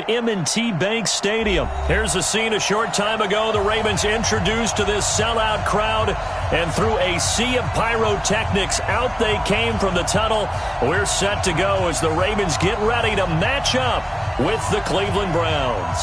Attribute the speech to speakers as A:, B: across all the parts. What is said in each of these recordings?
A: at M&T Bank Stadium. Here's a scene a short time ago. The Ravens introduced to this sellout crowd, and through a sea of pyrotechnics, out they came from the tunnel. We're set to go as the Ravens get ready to match up with the Cleveland Browns.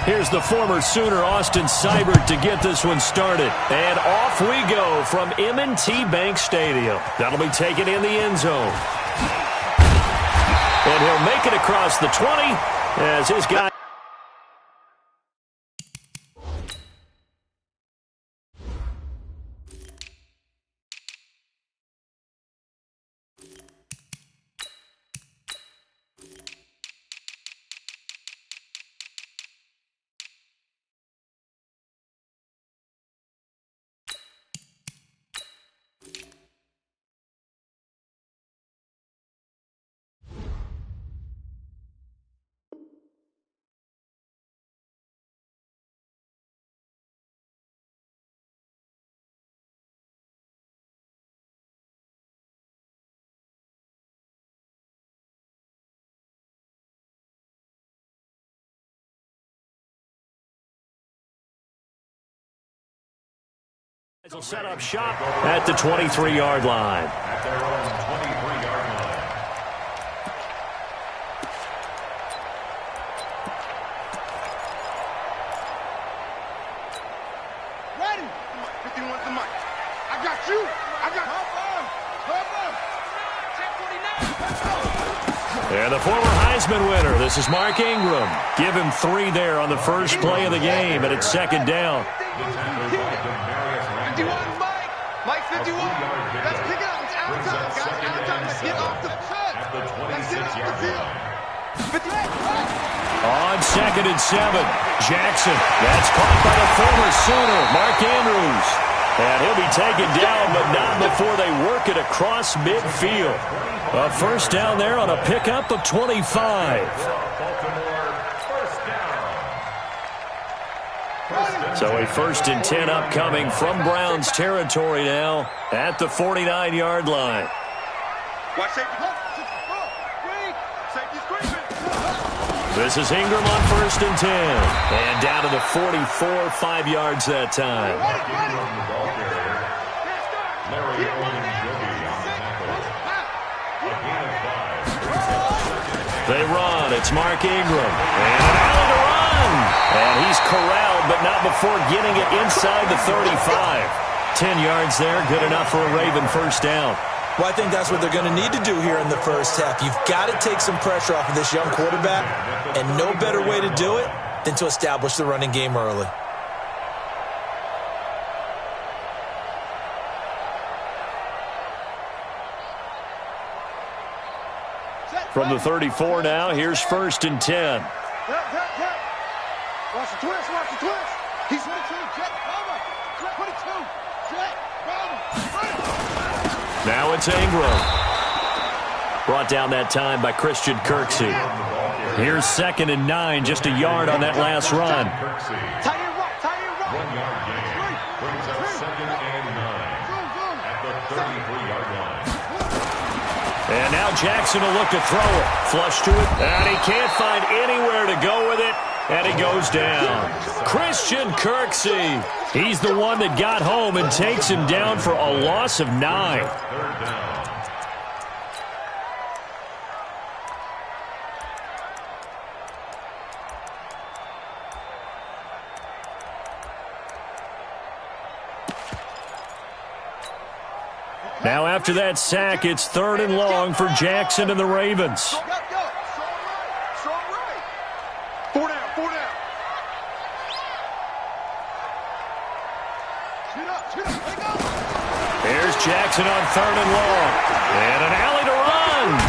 A: Here's the former Sooner, Austin Seibert, to get this one started. And off we go from M&T Bank Stadium. That'll be taken in the end zone. And he'll make it across the 20 as his guy. Will set up shop at the 23-yard line.
B: At their own 23-yard line.
C: Ready? 51 with the mic. I got you. I got
A: And the former Heisman winner, this is Mark Ingram. Give him 3 there on the first play of the game, and it's second down.
C: 51, Mike 51. Let's pick it up. It's out of time, guys. Out of time. Let's get off the foot. Let's get off the field. 58.
A: On 2nd and 7, Jackson. That's caught by the former Sooner, Mark Andrews. And he'll be taken down, but not before they work it across midfield. A first down there on a pickup of 25. So a 1st and 10 upcoming from Browns territory now at the 49-yard line. This is Ingram on 1st and 10. And down to the 44, 5 yards that time. They run. It's Mark Ingram. And an alley to run. And he's corralled, but not before getting it inside the 35. 10 yards there, good enough for a Raven first down.
D: Well, I think that's what they're going to need to do here in the first half. You've got to take some pressure off of this young quarterback, and no better way to do it than to establish the running game early.
A: From the 34 now, here's 1st and 10.
C: Watch the twist, watch the twist. He's 22, jet, bomber. 22, jet, bomber.
A: Now it's Ingram. Brought down that time by Christian Kirksey. Here's 2nd and 9, just a yard on that last run.
C: Tie in right, tie in right.
B: 1 yard gain brings up 2nd and 9 at the 33-yard line.
A: And now Jackson will look to throw it. Flush to it. And he can't find anywhere to go with it. And he goes down. Christian Kirksey. He's the one that got home and takes him down for a loss of 9.
B: 3rd down.
A: Now after that sack, it's 3rd and long for Jackson and the Ravens.
C: Strong right. 4 down, 4 down. Shoot up, let go.
A: Here's Jackson on 3rd and long. And an alley to run.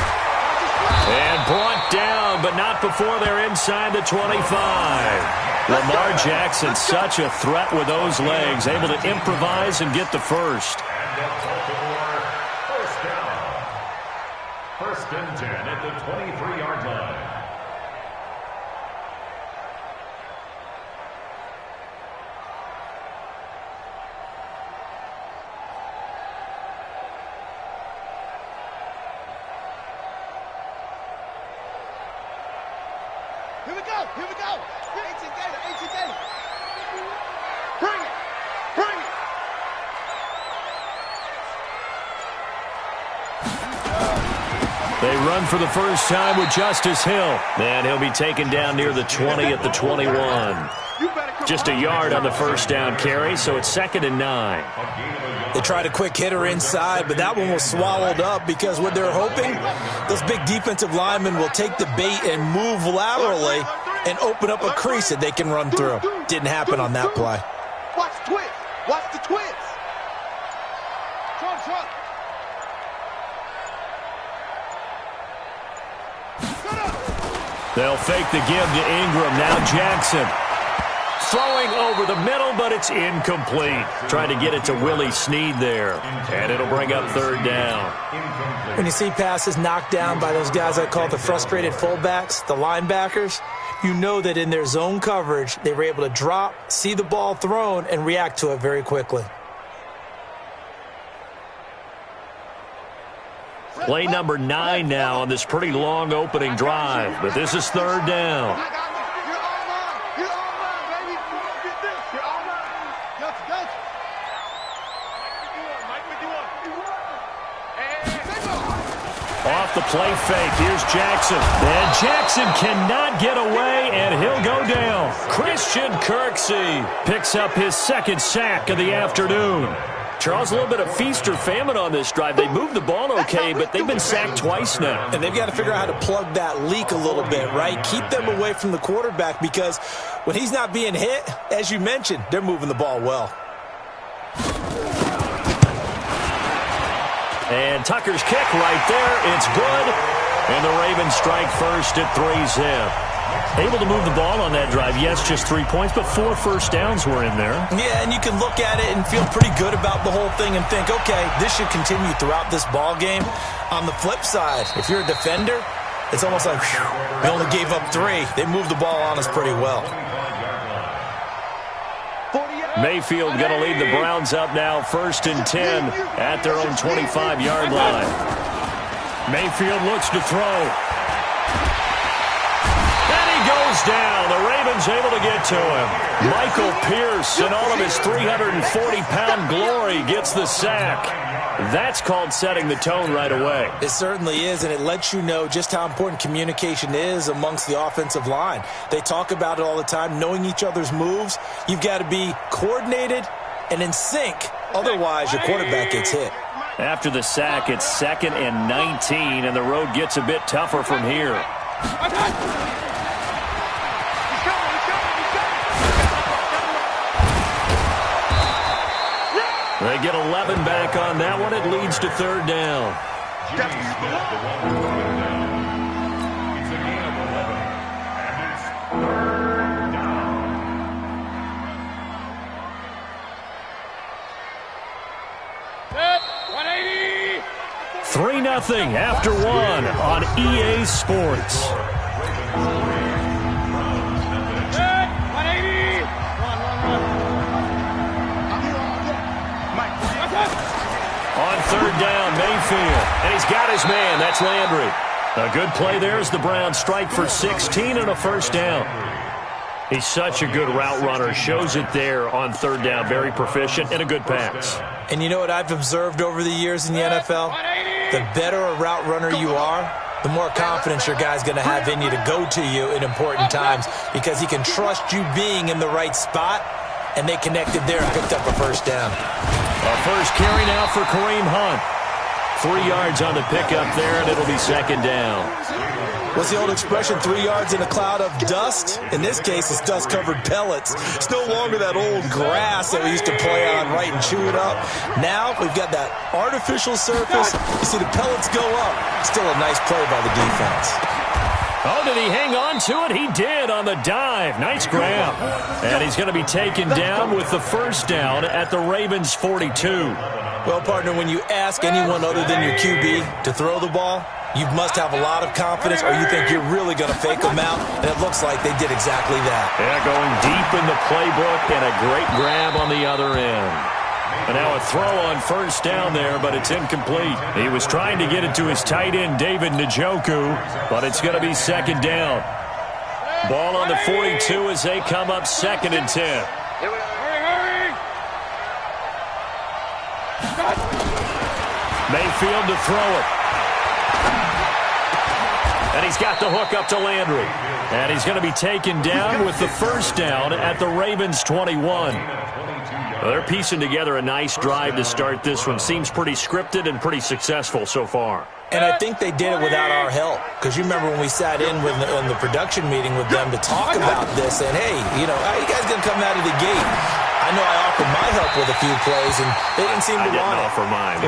A: And brought down, but not before they're inside the 25. Lamar Jackson, such a threat with those legs, able to improvise and get the first.
B: First and 10 at the 23-yard line.
C: Here we go. Ancient Gator. Ancient Gator. Bring it. Bring it.
A: They run for the first time with Justice Hill. And he'll be taken down near the 20 at the 21. Just a yard on the first down carry, so it's 2nd and 9.
D: They tried a quick hitter inside, but that one was swallowed up because what they're hoping, those big defensive linemen will take the bait and move laterally and open up a crease that they can run through. Didn't happen on that play.
C: Watch the twist. Watch the twist. Trump.
A: They'll fake the give to Ingram. Now Jackson. Throwing over the middle, but it's incomplete. Trying to get it to Willie Snead there. And it'll bring up 3rd down.
D: When you see passes knocked down by those guys I call the frustrated fullbacks, the linebackers, you know that in their zone coverage, they were able to drop, see the ball thrown, and react to it very quickly.
A: Play number 9 now on this pretty long opening drive. But this is 3rd down. Off the play fake, here's Jackson. And Jackson cannot get away, and he'll go down. Christian Kirksey picks up his 2nd sack of the afternoon. Charles, a little bit of feast or famine on this drive. They moved the ball okay, but they've been sacked twice now.
D: And they've got to figure out how to plug that leak a little bit, right? Keep them away from the quarterback because when he's not being hit, as you mentioned, they're moving the ball well.
A: And Tucker's kick right there. It's good. And the Ravens strike first at 3-zip. Able to move the ball on that drive. Yes, just 3 points, but 4 first downs were in there.
D: Yeah, and you can look at it and feel pretty good about the whole thing and think, okay, this should continue throughout this ball game. On the flip side, if you're a defender, it's almost like, whew, we only gave up 3. They moved the ball on us pretty well.
A: Mayfield going to lead the Browns up now, 1st and 10 at their own 25-yard line. Mayfield looks to throw. And he goes down. The Ravens able to get to him. Michael Pierce, in all of his 340-pound glory, gets the sack. That's called setting the tone right away.
D: It certainly is, and it lets you know just how important communication is amongst the offensive line. They talk about it all the time, knowing each other's moves. You've got to be coordinated and in sync. Otherwise, your quarterback gets hit.
A: After the sack, it's 2nd and 19, and the road gets a bit tougher from here. They get 11 back on that one. It leads to 3rd down.
B: It's a gain of 11, and it's 3rd down.
A: 3-0 after 1 on EA Sports. On 3rd down, Mayfield. And he's got his man. That's Landry. A good play there as the Browns strike for 16 and a 1st down. He's such a good route runner. Shows it there on 3rd down. Very proficient and a good pass.
D: And you know what I've observed over the years in the NFL? The better a route runner you are, the more confidence your guy's going to have in you to go to you in important times because he can trust you being in the right spot, and they connected there and picked up a 1st down.
A: A first carry now for Kareem Hunt. 3 yards on the pickup there, and it'll be 2nd down.
D: What's the old expression, 3 yards in a cloud of dust? In this case, it's dust-covered pellets. It's no longer that old grass that we used to play on, right, and chew it up. Now we've got that artificial surface. You see the pellets go up. Still a nice play by the defense.
A: Oh, did he hang on to it? He did on the dive. Nice grab. And he's going to be taken down with the 1st down at the Ravens' 42.
D: Well, partner, when you ask anyone other than your QB to throw the ball, you must have a lot of confidence or you think you're really going to fake them out, and it looks like they did exactly that.
A: Yeah, going deep in the playbook and a great grab on the other end. And now a throw on 1st down there, but it's incomplete. He was trying to get it to his tight end, David Njoku, but it's going to be 2nd down. Ball on the 42 as they come up 2nd and 10. Mayfield to throw it. And he's got the hook up to Landry. And he's going to be taken down with the first down at the Ravens 21. Well, they're piecing together a nice drive to start this one. Seems pretty scripted and pretty successful so far.
D: And I think they did it without our help. Because you remember when we sat in the production meeting with them to talk about this, and hey, you know, how you guys going to come out of the gate? I know I offered my help with a few plays, and they didn't seem to want it. I didn't offer mine.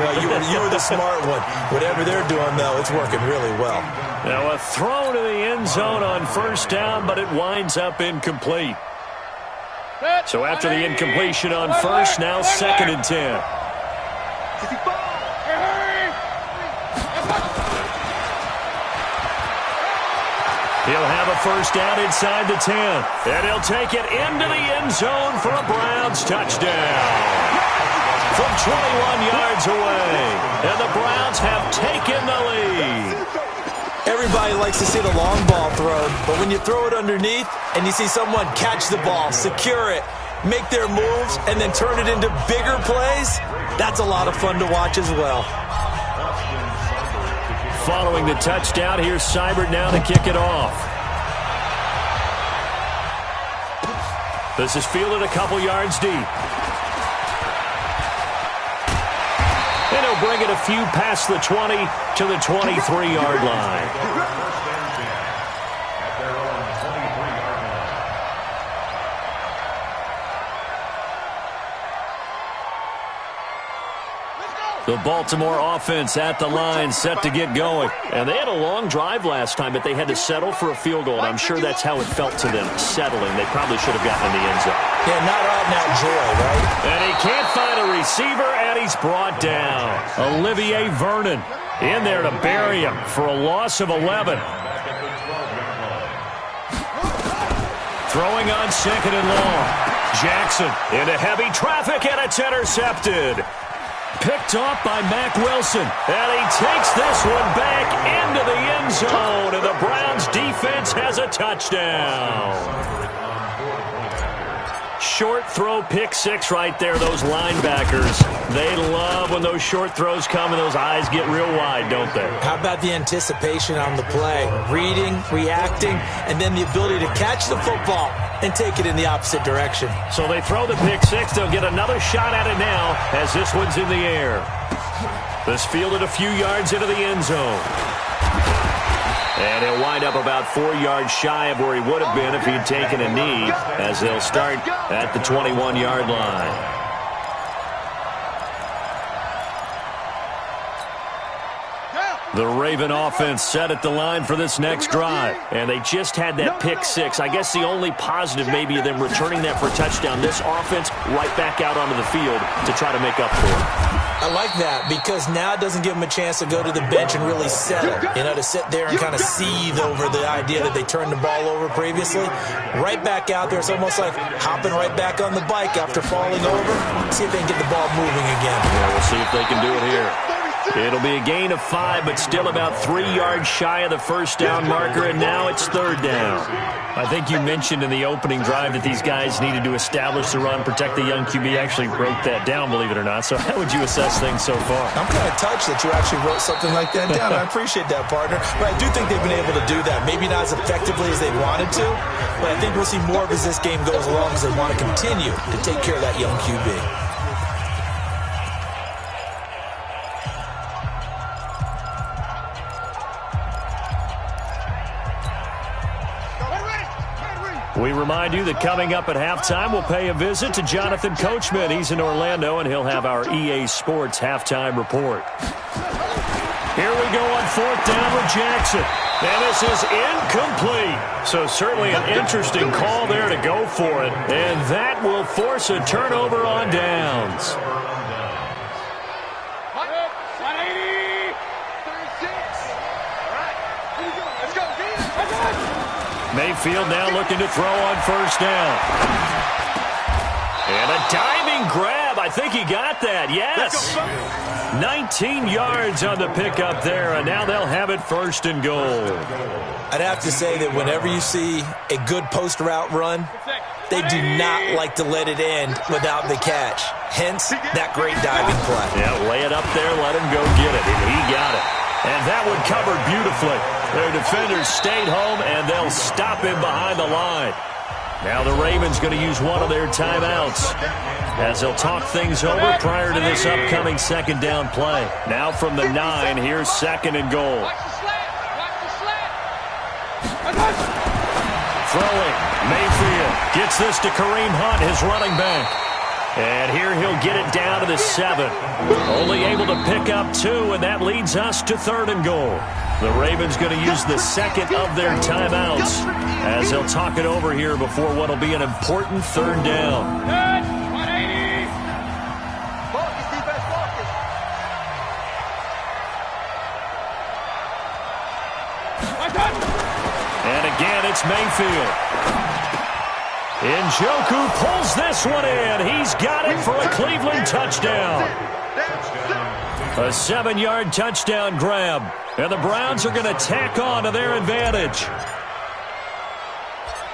D: You were the smart one. Whatever they're doing, though, it's working really well.
A: Now a throw to the end zone on first down, but it winds up incomplete. So after the incompletion on first, now 2nd and 10. He'll have a first down inside the 10. And he'll take it into the end zone for a Browns touchdown. From 21 yards away. And the Browns have taken the lead.
D: Everybody likes to see the long ball thrown, but when you throw it underneath and you see someone catch the ball, secure it, make their moves, and then turn it into bigger plays, that's a lot of fun to watch as well.
A: Following the touchdown, here's Seibert now to kick it off. This is fielded a couple yards deep. And he'll bring it a few past the 20 to the 23-yard line. The Baltimore offense at the line, set to get going. And they had a long drive last time, but they had to settle for a field goal. And I'm sure that's how it felt to them, settling. They probably should have gotten in the end zone.
D: Yeah, not out-and-out joy, right?
A: And he can't find a receiver, and he's brought down. Olivier Vernon in there to bury him for a loss of 11. Throwing on 2nd and long. Jackson into heavy traffic, and it's intercepted. Picked off by Mack Wilson. And he takes this one back into the end zone. And the Browns defense has a touchdown. Short throw, pick six right there. Those linebackers, they love when those short throws come and those eyes get real wide, don't they?
D: How about the anticipation on the play? Reading, reacting, and then the ability to catch the football and take it in the opposite direction.
A: So they throw the pick six. They'll get another shot at it now as this one's in the air. This fielded a few yards into the end zone. And he'll wind up about 4 yards shy of where he would have been if he'd taken a knee, as they'll start at the 21-yard line. The Raven offense set at the line for this next drive. And they just had that pick six. I guess the only positive maybe of them returning that for a touchdown. This offense right back out onto the field to try to make up for it.
D: I like that because now it doesn't give them a chance to go to the bench and really settle. You know, to sit there and kind of seethe over the idea that they turned the ball over previously. Right back out there. It's almost like hopping right back on the bike after falling over. See if they can get the ball moving again.
A: Yeah, we'll see if they can do it here. It'll be a gain of 5, but still about 3 yards shy of the first down marker, and now it's third down. I think you mentioned in the opening drive that these guys needed to establish the run, protect the young QB. Actually wrote that down, believe it or not. So how would you assess things so far?
D: I'm kind of touched that you actually wrote something like that down. I appreciate that, partner. But I do think they've been able to do that. Maybe not as effectively as they wanted to, but I think we'll see more of as this game goes along as they want to continue to take care of that young QB.
A: We remind you that coming up at halftime, we'll pay a visit to Jonathan Coachman. He's in Orlando, and he'll have our EA Sports halftime report. Here we go on fourth down with Jackson. And this is incomplete. So certainly an interesting call there to go for it. And that will force a turnover on downs. Mayfield now looking to throw on first down. And a diving grab. I think he got that. Yes. 19 yards on the pickup there, and now they'll have it 1st and goal.
D: I'd have to say that whenever you see a good post route run, they do not like to let it end without the catch. Hence, that great diving play.
A: Yeah, lay it up there, let him go get it, and he got it. And that one covered beautifully. Their defenders stayed home, and they'll stop him behind the line. Now the Ravens going to use one of their timeouts as they'll talk things over prior to this upcoming 2nd down play. Now from the 9, here's 2nd and goal. Throwing, Mayfield gets this to Kareem Hunt, his running back. And here he'll get it down to the 7. Only able to pick up 2, and that leads us to 3rd and goal. The Ravens going to use the 2nd of their timeouts as they'll talk it over here before what will be an important 3rd down. And again, it's Mayfield. Njoku pulls this one in. He's got it for a Cleveland touchdown. A 7-yard touchdown grab. And the Browns are going to tack on to their advantage.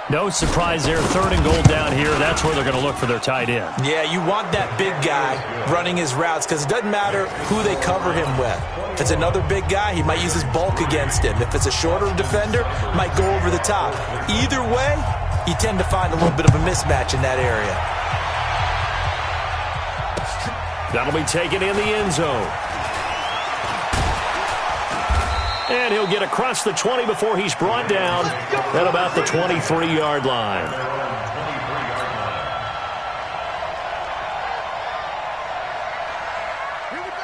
A: No surprise there. 3rd and goal down here. That's where they're going to look for their tight end.
D: Yeah, you want that big guy running his routes because it doesn't matter who they cover him with. If it's another big guy, he might use his bulk against him. If it's a shorter defender, might go over the top. Either way, you tend to find a little bit of a mismatch in that area.
A: That'll be taken in the end zone. And he'll get across the 20 before he's brought down at about the 23-yard line.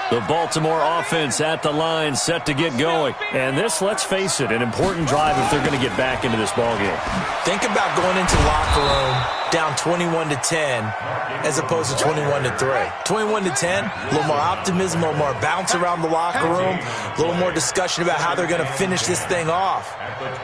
A: The Baltimore offense at the line, set to get going. And this, let's face it, an important drive if they're going to get back into this ballgame.
D: Think about going into the locker room down 21-10 as opposed to 21-3. 21-10, a little more optimism, a little more bounce around the locker room, a little more discussion about how they're going to finish this thing off.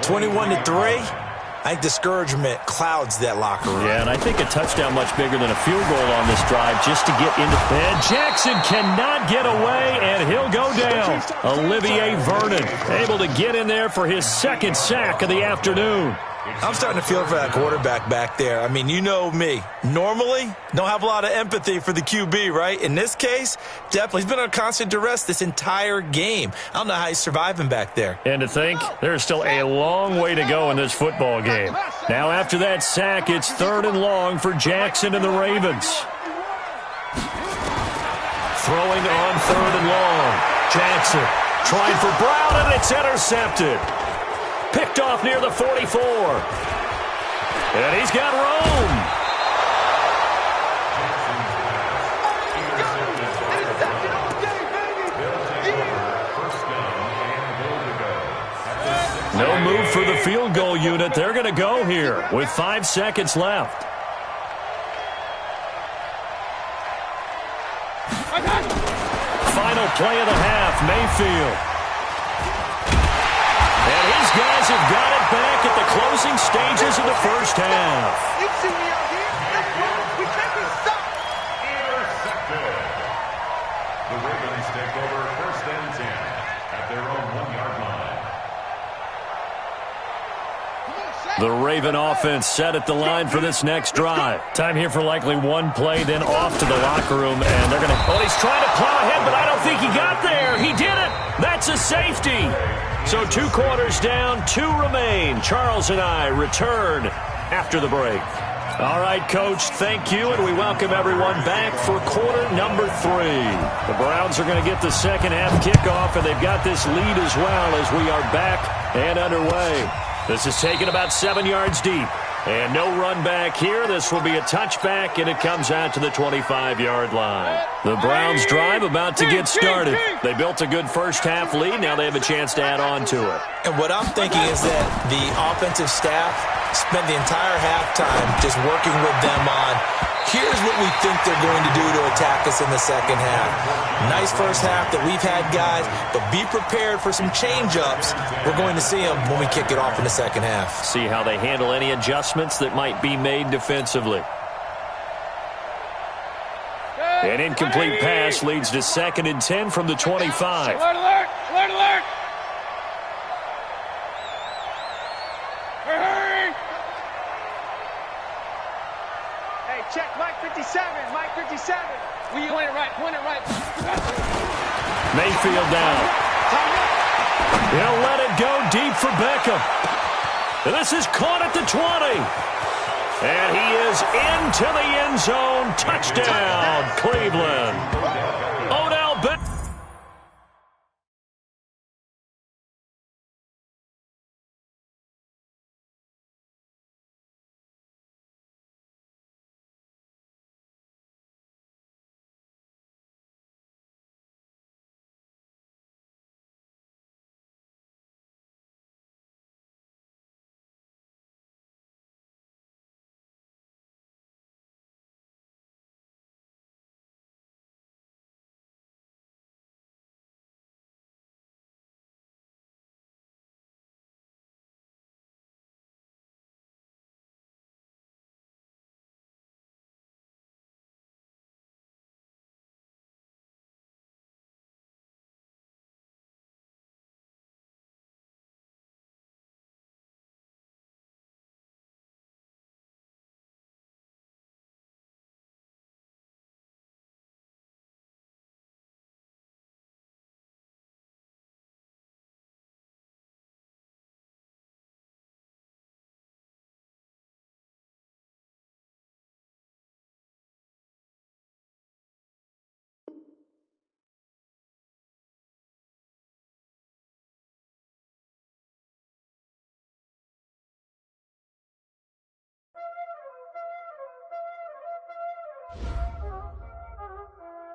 D: 21-3, I think discouragement clouds that locker room.
A: Yeah, and I think a touchdown much bigger than a field goal on this drive just to get into. And Jackson cannot get away, and he'll go down. Olivier Vernon able to get in there for his 2nd sack of the afternoon.
D: I'm starting to feel for that quarterback back there. I mean, you know me. Normally, don't have a lot of empathy for the QB, right? In this case, definitely. He's been on constant duress this entire game. I don't know how he's surviving back there.
A: And to think, there's still a long way to go in this football game. Now, after that sack, it's 3rd and long for Jackson and the Ravens. Throwing on 3rd and long. Jackson trying for Brown, and it's intercepted. Picked off near the 44. And he's got room. No move for the field goal unit. They're going to go here with 5 seconds left. Final play of the half, Mayfield. And his guys have got it back at the closing stages of the first half.
C: You see me out here? Let's go. We can't be stopped.
B: Intercepted. The Ravens take over 1st and 10 at their own 1-yard line.
A: The Raven offense set at the line for this next drive. Time here for likely one play, then off to the locker room, and they're going to. Oh, he's trying to plow ahead, but I don't think he got there. He did it. That's a safety. So 2 quarters down, 2 remain. Charles and I return after the break. All right, Coach, thank you, and we welcome everyone back for quarter number 3. The Browns are going to get the 2nd half kickoff, and they've got this lead as well as we are back and underway. This is taken about 7 yards deep. And no run back here. This will be a touchback, and it comes out to the 25-yard line. The Browns drive about to get started. They built a good first half lead. Now they have a chance to add on to it.
D: And what I'm thinking is that the offensive staff spent the entire halftime just working with them on, here's what we think they're going to do to attack us in the 2nd half. Nice first half that we've had, guys, but be prepared for some change-ups. We're going to see them when we kick it off in the 2nd half.
A: See how they handle any adjustments that might be made defensively. An incomplete pass leads to 2nd and 10 from the 25.
E: Alert, alert, alert, alert. Hurry.
C: Hey, check Mike 57, Mike 57.
E: Point it right, point it right.
A: Mayfield down. He'll let it go deep for Beckham. This is caught at the 20. And he is into the end zone. Touchdown, Cleveland. Odell Beckham.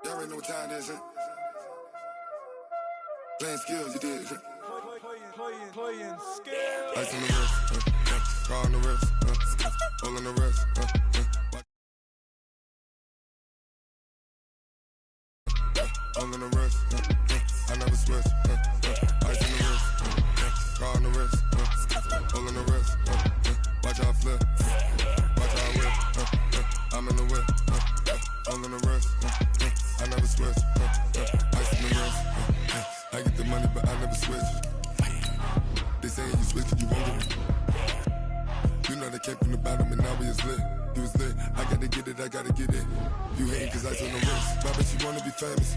F: Y'all already know what time it is, huh? Playing skills, you did, huh? Playing skills. Ice on the wrist, car on the wrist, hole on the wrist, hole on the wrist, I never switch, ice on the wrist, car on the wrist, hole on the wrist, watch how I flip, watch how I whip, I'm in the whip, hole on the wrist, I never switch, ice on the wrist, I get the money but I never switch. They saying you switch and you won't get it. You know they came from the bottom and now we is lit. You was lit, I gotta get it, I gotta get it. You hating cause ice on the wrist. But I bet you wanna be famous,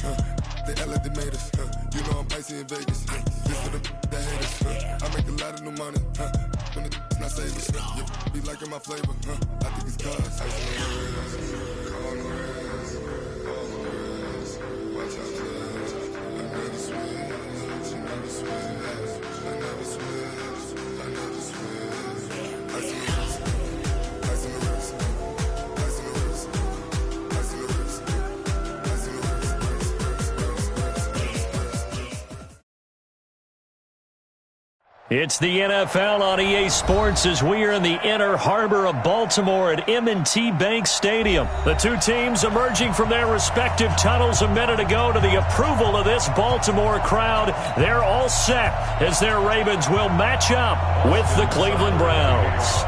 F: They act like they made us, You know I'm icy in Vegas, This for the that hate us, I make a lot of new money, When it's not savings, You be liking my flavor, I think it's cause ice on the wrist, car on the wrist, all on the wrist. Watch out for this, I never switch, you never switch. I never switch, I never switch. Ice on the wrist, ice on the wrist, ice on the wrist, ice on the wrist, ice on the wrist.
A: It's the NFL on EA Sports as we are in the inner harbor of Baltimore at M&T Bank Stadium. The two teams emerging from their respective tunnels a minute ago to the approval of this Baltimore crowd. They're all set as their Ravens will match up with the Cleveland Browns.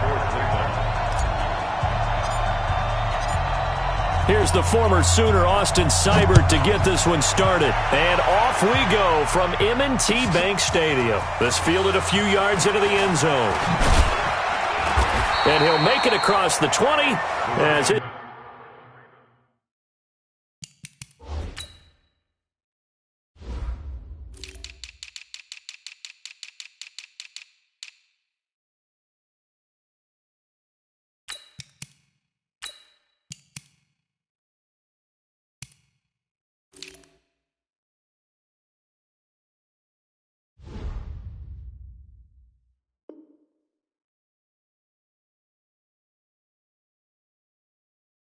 A: Here's the former Sooner, Austin Seibert, to get this one started. And off we go from M&T Bank Stadium. This fielded a few yards into the end zone. And he'll make it across the 20 as it...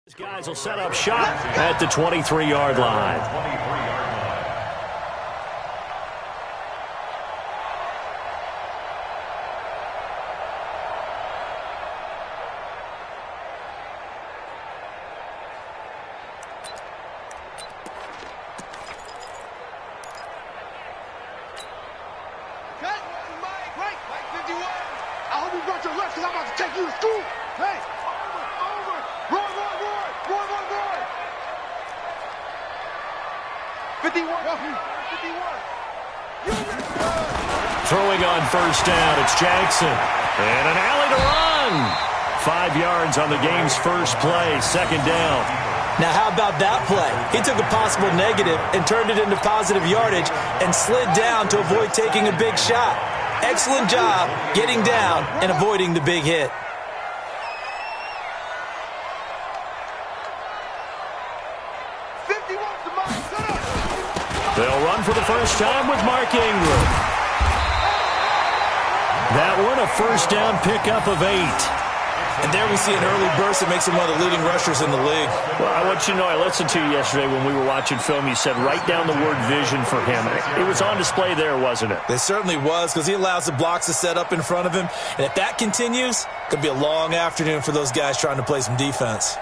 A: These guys will set up shop at the 23-yard line.
C: Mike 51. I hope you brought your left because I'm about to take you to school. Hey, over. Roy.
A: Throwing on first down, it's Jackson. And an alley to run. 5 yards on the game's first play, second down.
D: Now, how about that play? He took a possible negative and turned it into positive yardage and slid down to avoid taking a big shot. Excellent job getting down and avoiding the big hit.
A: They'll run for the first time with Mark Ingram. That one, a first down pickup of 8.
D: And there we see an early burst that makes him one of the leading rushers in the league.
A: Well, I want you to know, I listened to you yesterday when we were watching film. You said write down the word vision for him. It was on display there, wasn't it?
D: It certainly was, because he allows the blocks to set up in front of him. And if that continues, it could be a long afternoon for those guys trying to play some defense.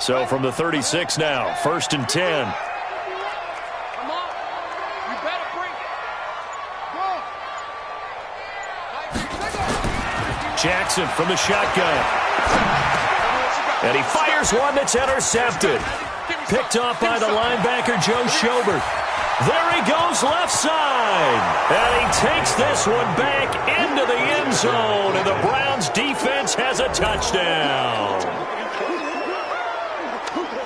A: So from the 36 now, 1st and 10. Jackson from the shotgun. And he fires one that's intercepted. Picked off by the linebacker, Joe Schobert. There he goes left side. And he takes this one back into the end zone. And the Browns defense has a touchdown.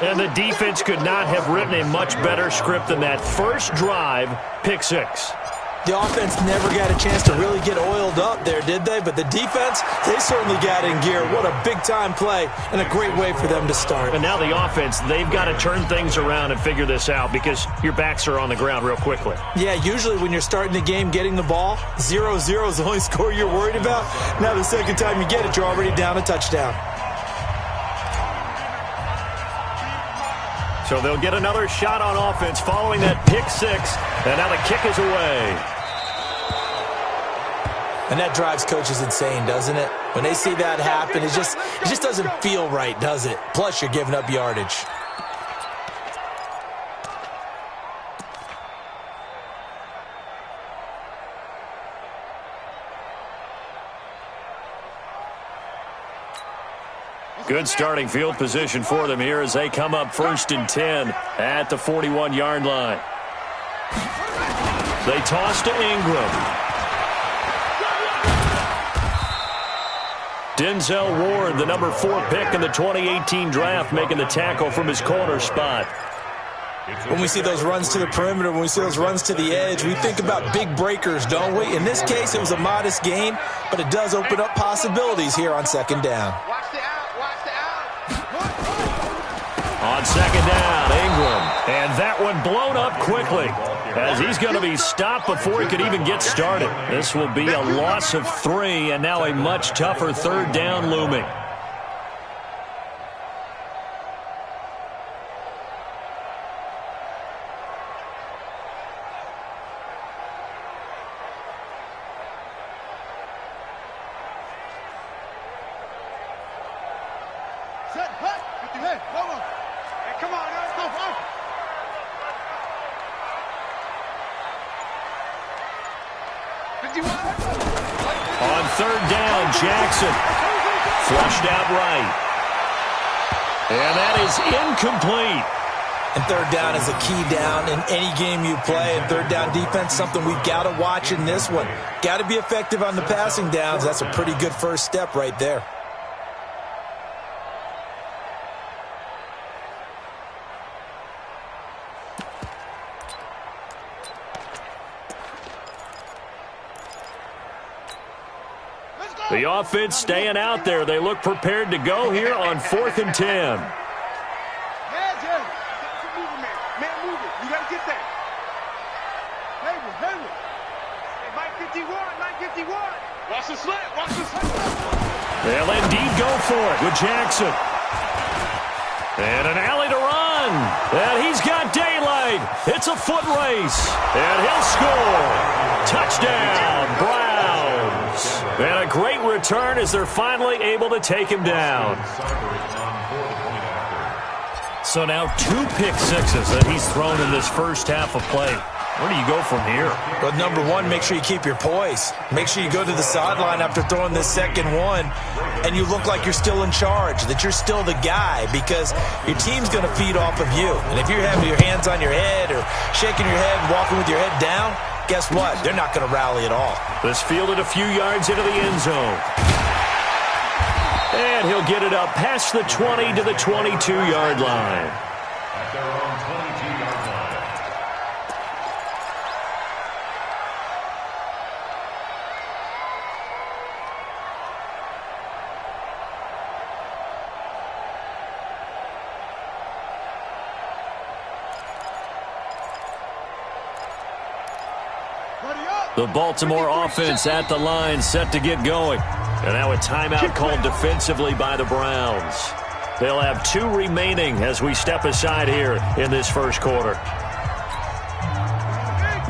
A: And the defense could not have written a much better script than that first drive, pick 6.
D: The offense never got a chance to really get oiled up there, did they? But the defense, they certainly got in gear. What a big-time play and a great way for them to start.
A: And now the offense, they've got to turn things around and figure this out because your backs are on the ground real quickly.
D: Yeah, usually when you're starting the game getting the ball, 0-0 is the only score you're worried about. Now the second time you get it, you're already down a touchdown.
A: So they'll get another shot on offense following that pick 6. And now the kick is away.
D: And that drives coaches insane, doesn't it? When they see that happen, it just doesn't feel right, does it? Plus, you're giving up yardage.
A: Good starting field position for them here as they come up 1st and 10 at the 41-yard line. They toss to Ingram. Denzel Ward, the number 4 pick in the 2018 draft, making the tackle from his corner spot.
D: When we see those runs to the perimeter, when we see those runs to the edge, we think about big breakers, don't we? In this case, it was a modest gain, but it does open up possibilities here on 2nd down.
A: On 2nd down, Ingram. And that one blown up quickly as he's going to be stopped before he could even get started. This will be a loss of 3 and now a much tougher 3rd down looming. On 3rd down, Jackson flushed out right. And that is incomplete.
D: And 3rd down is a key down in any game you play. And 3rd down defense, something we've got to watch in this one. Got to be effective on the passing downs. That's a pretty good first step right there.
A: The offense staying out there. They look prepared to go here on 4th and 10.
C: Man, move it. You got to get there. Hayward. Hey, Mike 51. Watch the slant.
A: They'll indeed go for it with Jackson. And an alley to run. And he's got daylight. It's a foot race. And he'll score. Touchdown, Browns. And a great return as they're finally able to take him down. So now 2 pick 6s that he's thrown in this first half of play. Where do you go from here?
D: Well, number one, make sure you keep your poise. Make sure you go to the sideline after throwing this second one, and you look like you're still in charge, that you're still the guy, because your team's going to feed off of you. And if you're having your hands on your head or shaking your head, walking with your head down, guess what? They're not going to rally at all.
A: This fielded a few yards into the end zone. And he'll get it up past the 20 to the 22-yard line.
B: At their own 22-yard line.
A: The Baltimore offense at the line, set to get going. And now a timeout called defensively by the Browns. They'll have 2 remaining as we step aside here in this first quarter.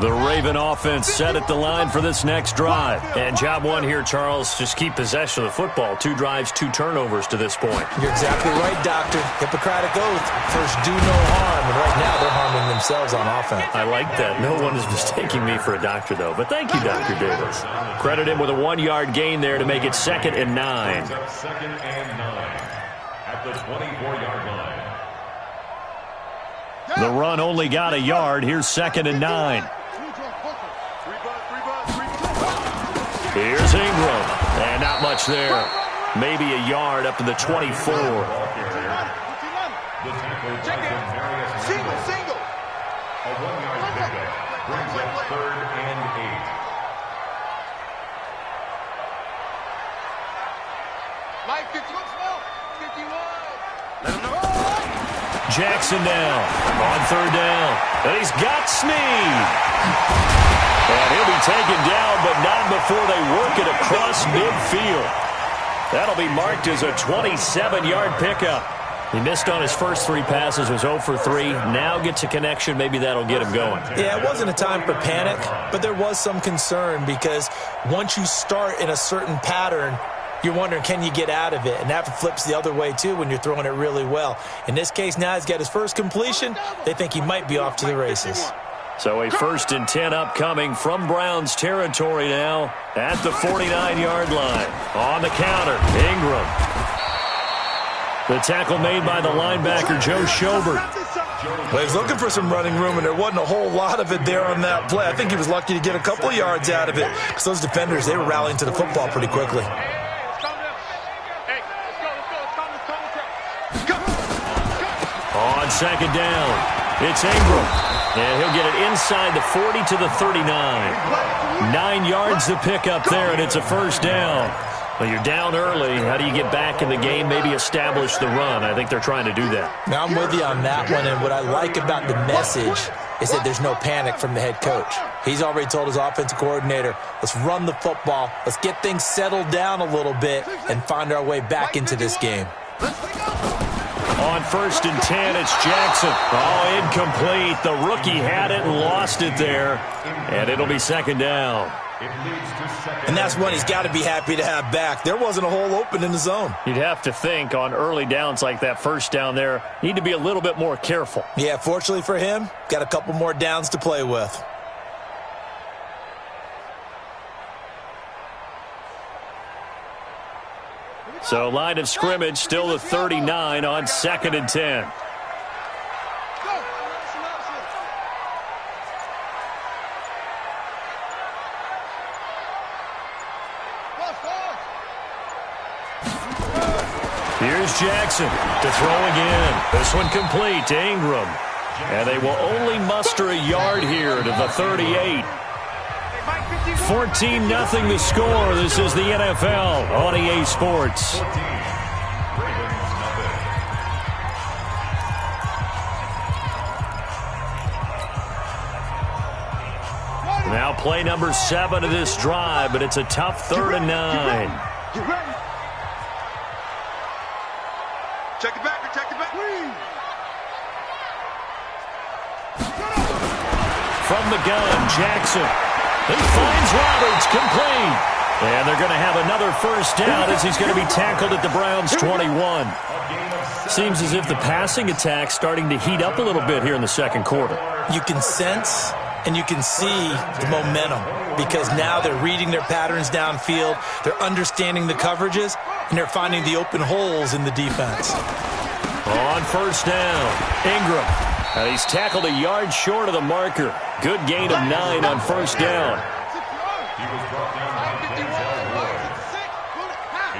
A: The Raven offense set at the line for this next drive. And job one here, Charles, just keep possession of the football. 2 drives, 2 turnovers to this point.
D: You're exactly right, Doctor. Hippocratic oath. First, do no harm. And right now, they're harming themselves on offense.
A: I like that. No one is mistaking me for a doctor, though. But thank you, Dr. Davis. Credit him with a 1-yard gain there to make it 2nd and 9.
B: Second and 9 at the 24-yard line.
A: The run only got a yard. Here's 2nd and 9. Here's Ingram. And not much there. Maybe a yard up to the 24.
B: The tackle by Marius
C: Single.
B: A 1-yard pickup brings up 3rd and 8.
C: Mike, 51.
A: Jackson down on 3rd down. And he's got Snead. And he'll be taken down, but not before they work it across midfield. That'll be marked as a 27-yard pickup. He missed on his first 3 passes, was 0 for 3. Now gets a connection. Maybe that'll get him going.
D: Yeah, it wasn't a time for panic, but there was some concern because once you start in a certain pattern, you're wondering, can you get out of it? And that flips the other way, too, when you're throwing it really well. In this case, now he's got his first completion. They think he might be off to the races.
A: So a 1st and 10 upcoming from Browns territory now at the 49-yard line. On the counter, Ingram. The tackle made by the linebacker, Joe Schobert.
D: Well, he was looking for some running room, and there wasn't a whole lot of it there on that play. I think he was lucky to get a couple of yards out of it because those defenders, they were rallying to the football pretty quickly.
A: On 2nd down, it's Ingram. And he'll get it inside the 40 to the 39. 9 yards to pick up there, and it's a 1st down. Well, you're down early. How do you get back in the game, maybe establish the run? I think they're trying to do that.
D: Now, I'm with you on that one, and what I like about the message is that there's no panic from the head coach. He's already told his offensive coordinator, let's run the football, let's get things settled down a little bit, and find our way back into this game.
A: On 1st and 10, it's Jackson. Oh, incomplete. The rookie had it and lost it there. And it'll be 2nd down.
D: And that's one he's got to be happy to have back. There wasn't a hole open in the zone.
A: You'd have to think on early downs like that 1st down there, need to be a little bit more careful.
D: Yeah, fortunately for him, got a couple more downs to play with.
A: So line of scrimmage still the 39 on 2nd and 10. Here's Jackson to throw again. This one complete to Ingram. And they will only muster a yard here to the 38. 14-0 the score. This is the NFL on EA Sports. Now play number 7 of this drive, but it's a tough 3rd and 9.
C: Check it back.
A: From the gun, Jackson. He finds Roberts, complete. And they're going to have another 1st down as he's going to be tackled at the Browns' 21. Seems as if the passing attack's starting to heat up a little bit here in the 2nd quarter.
D: You can sense and you can see the momentum because now they're reading their patterns downfield, they're understanding the coverages, and they're finding the open holes in the defense.
A: On first down, Ingram. And he's tackled a yard short of the marker. Good gain of 9 on first down.
B: He was brought down by Denzel Ward.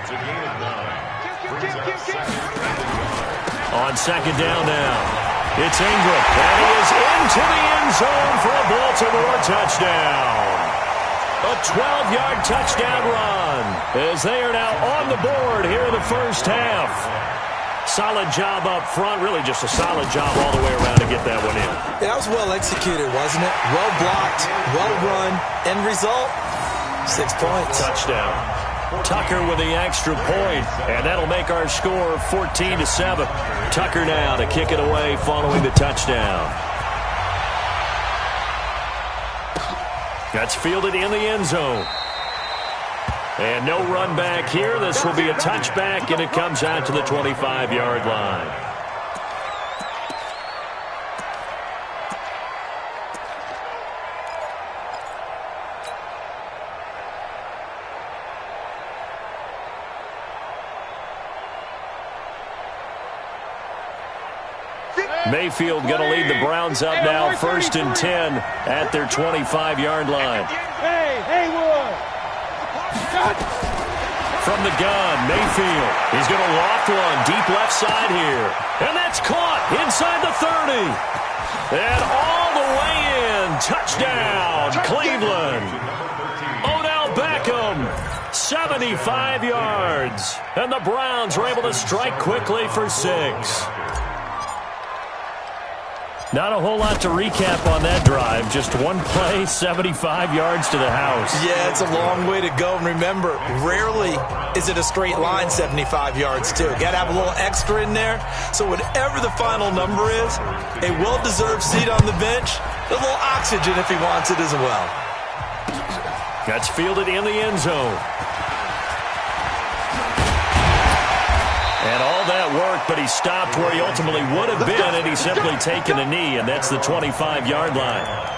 B: It's a gain of 9. Brings up second and goal.
A: On second down now, it's Ingram. And he is into the end zone for a Baltimore touchdown. A 12-yard touchdown run as they are now on the board here in the first half. Solid job up front, really just a solid job all the way around to get that one in.
D: That was well executed, wasn't it? Well blocked, well run. End result, 6 points.
A: Touchdown. Tucker with the extra point, and that'll make our score 14-7. Tucker now to kick it away following the touchdown. That's fielded in the end zone. And no run back here. This will be a touchback, and it comes out to the 25-yard line. Mayfield going to lead the Browns up now, 1st and 10 at their 25-yard line.
E: Hey, Wood.
A: From the gun, Mayfield. He's going to loft one deep left side here. And that's caught inside the 30. And all the way in. Touchdown, Cleveland. Odell Beckham, 75 yards. And the Browns are able to strike quickly for 6. Not a whole lot to recap on that drive. Just one play, 75 yards to the house.
D: Yeah, it's a long way to go. And remember, rarely is it a straight line 75 yards, too. Got to have a little extra in there. So whatever the final number is, a well-deserved seat on the bench, a little oxygen if he wants it as well.
A: That's fielded in the end zone. And all that work, but he stopped where he ultimately would have been, and he's simply taken a knee, and that's the 25-yard line.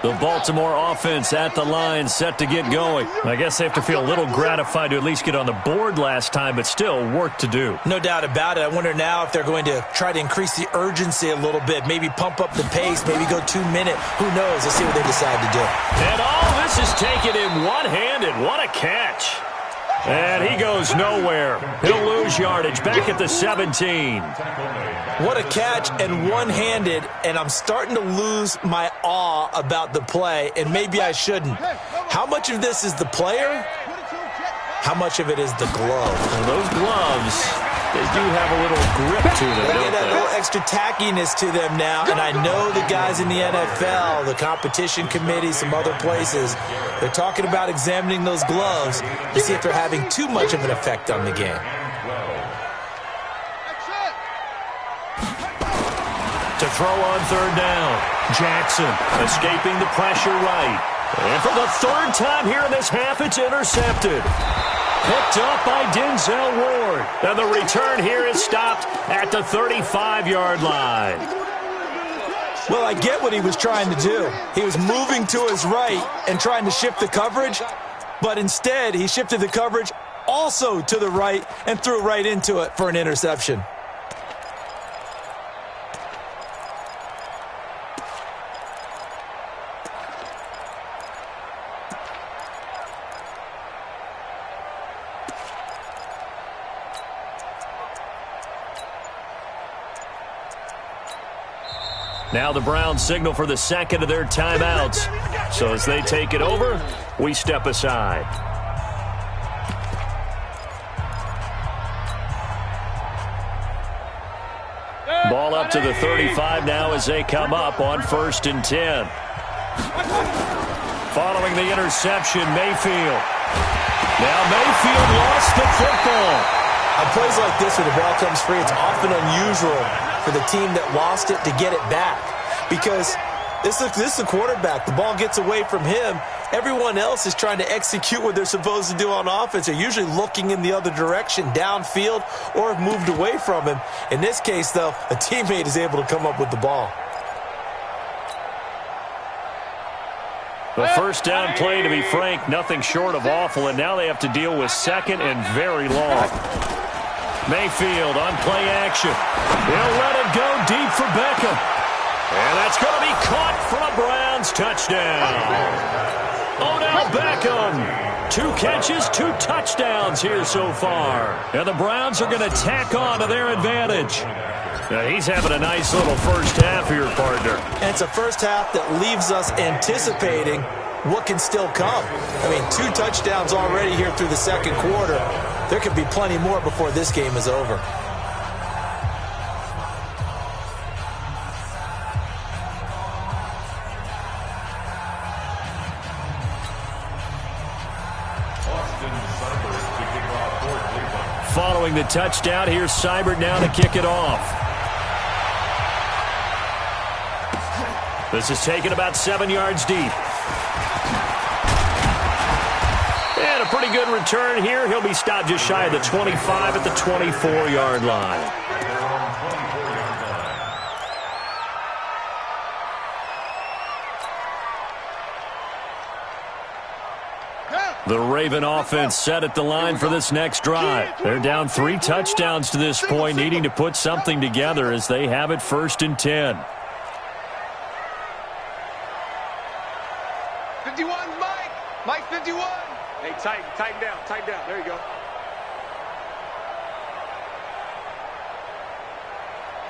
A: The Baltimore offense at the line, set to get going. I guess they have to feel a little gratified to at least get on the board last time, but still work to do.
D: No doubt about it. I wonder now if they're going to try to increase the urgency a little bit, maybe pump up the pace, maybe go 2 minute. Who knows? Let's see what they decide to do.
A: And all this is taken in one-handed. What a catch. And he goes nowhere. He'll lose yardage back at the 17.
D: What a catch and one-handed, and I'm starting to lose my awe about the play, and maybe I shouldn't. How much of this is the player? How much of it is the glove?
A: Well, those gloves, they do have a little grip to them,
D: They
A: don't
D: get a
A: they?
D: little extra tackiness to them now, and I know the guys in the NFL, the competition committee, some other places, they're talking about examining those gloves to see if they're having too much of an effect on the game.
A: To throw on third down, Jackson escaping the pressure right. And for the third time here in this half, it's intercepted. Picked up by Denzel Ward. And the return here is stopped at the 35-yard line.
D: Well, I get what he was trying to do. He was moving to his right and trying to shift the coverage, but instead he shifted the coverage also to the right and threw right into it for an interception.
A: Now the Browns signal for the second of their timeouts. So as they take it over, we step aside. Ball up to the 35 now as they come up on 1st and 10. Following the interception, Mayfield. Now Mayfield lost the football.
D: On plays like this where the ball comes free, it's often unusual for the team that lost it to get it back because This is the quarterback. The ball gets away from him. Everyone else is trying to execute what they're supposed to do on offense. They're usually looking in the other direction, downfield, or have moved away from him. In this case, though, a teammate is able to come up with the ball.
A: The first down play, to be frank, nothing short of awful, and now they have to deal with second and very long. Mayfield on play action. He'll let it go deep for Beckham. And that's going to be caught for a Browns touchdown. Odell Beckham. 2 catches, 2 touchdowns here so far. And the Browns are going to tack on to their advantage. Now he's having a nice little first half here, partner.
D: And it's a first half that leaves us anticipating what can still come. I mean, 2 touchdowns already here through the second quarter. There could be plenty more before this game is over.
A: Following the touchdown, here's Seibert now to kick it off. This is taken about 7 yards deep. And a pretty good return here. He'll be stopped just shy of the 25 at the 24-yard line. The Raven offense set at the line for this next drive. They're down 3 touchdowns to this point, needing to put something together as they have it 1st and 10.
C: 51, Mike. Mike, 51. Hey, tighten down. There you go.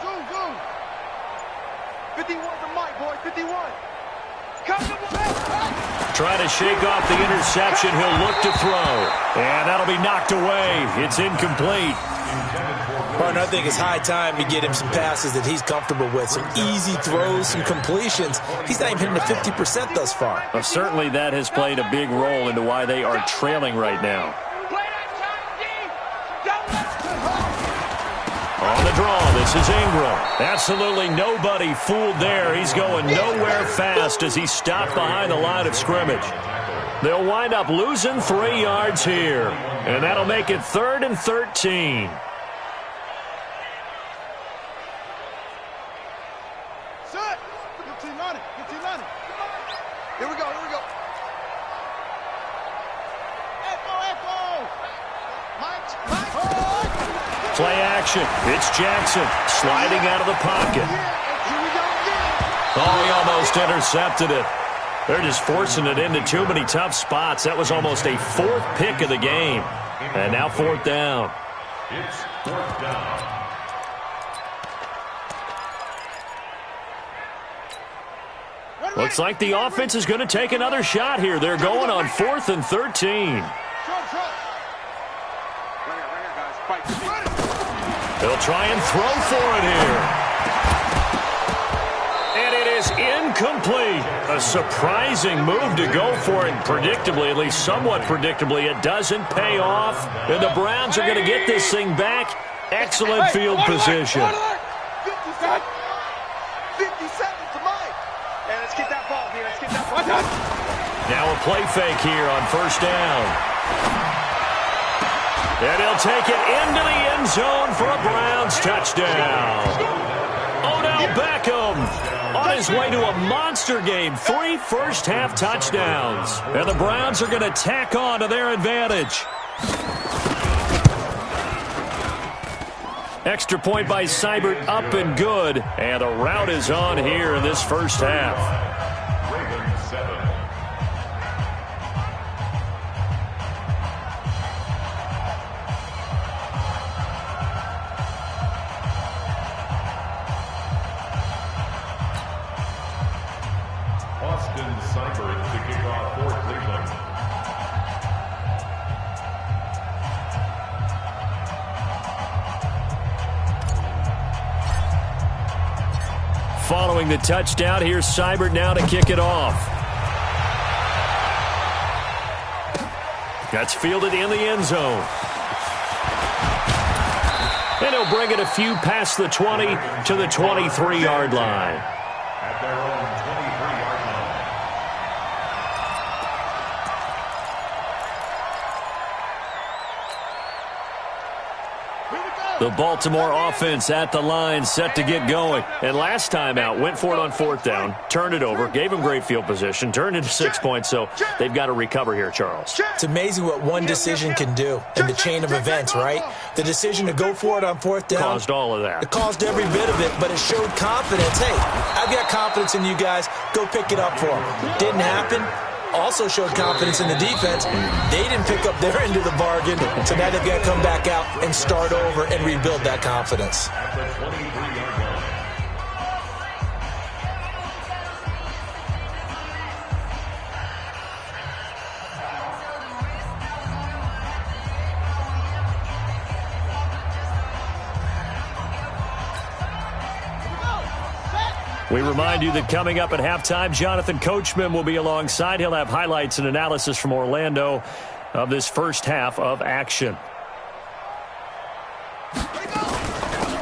C: Zoom. 51 for Mike, boy. 51. Come to
A: Trying to shake off the interception. He'll look to throw. And that'll be knocked away. It's incomplete.
D: Partner, I think it's high time to get him some passes that he's comfortable with. Some easy throws, some completions. He's not even hitting the 50% thus far.
A: Well, certainly that has played a big role into why they are trailing right now. On the draw, this is Ingram. Absolutely nobody fooled there. He's going nowhere fast as he's stopped behind the line of scrimmage. They'll wind up losing 3 yards here. And that'll make it 3rd and 13.
C: Set. Get team on it. Here we go. Echo. Mike.
A: Play action. It's Jackson sliding out of the pocket. Oh, he almost intercepted it. They're just forcing it into too many tough spots. That was almost a 4th pick of the game. And now 4th down.
B: It's 4th down.
A: Looks like the offense is going to take another shot here. They're going on 4th and 13. They'll try and throw for it here. And it is incomplete. A surprising move to go for it. Predictably, at least somewhat predictably, it doesn't pay off. And the Browns are going to get this thing back. Excellent field position.
C: 50 seconds to Mike. And let's get that ball here.
A: Now a play fake here on 1st down. And he'll take it into the end zone for a Browns touchdown. Odell Beckham on his way to a monster game. 3 first-half touchdowns. And the Browns are going to tack on to their advantage. Extra point by Seibert, up and good. And the rout is on here in this first half.
B: Ravens 7. Seibert to kick off for Cleveland.
A: Following the touchdown, here's Seibert now to kick it off. That's fielded in the end zone. And he'll bring it a few past the 20 to the 23-yard line.
B: At their own 23
A: The Baltimore offense at the line, set to get going. And last time out, went for it on 4th down, turned it over, gave them great field position, turned into 6 points, so they've got to recover here, Charles.
D: It's amazing what one decision can do in the chain of events, right? The decision to go for it on 4th down.
A: Caused all of that.
D: It caused every bit of it, but it showed confidence. Hey, I've got confidence in you guys. Go pick it up for them. Didn't happen. Also showed confidence in the defense. They didn't pick up their end of the bargain, so now they've got to come back out and start over and rebuild that confidence.
A: We remind you that coming up at halftime, Jonathan Coachman will be alongside. He'll have highlights and analysis from Orlando of this first half of action.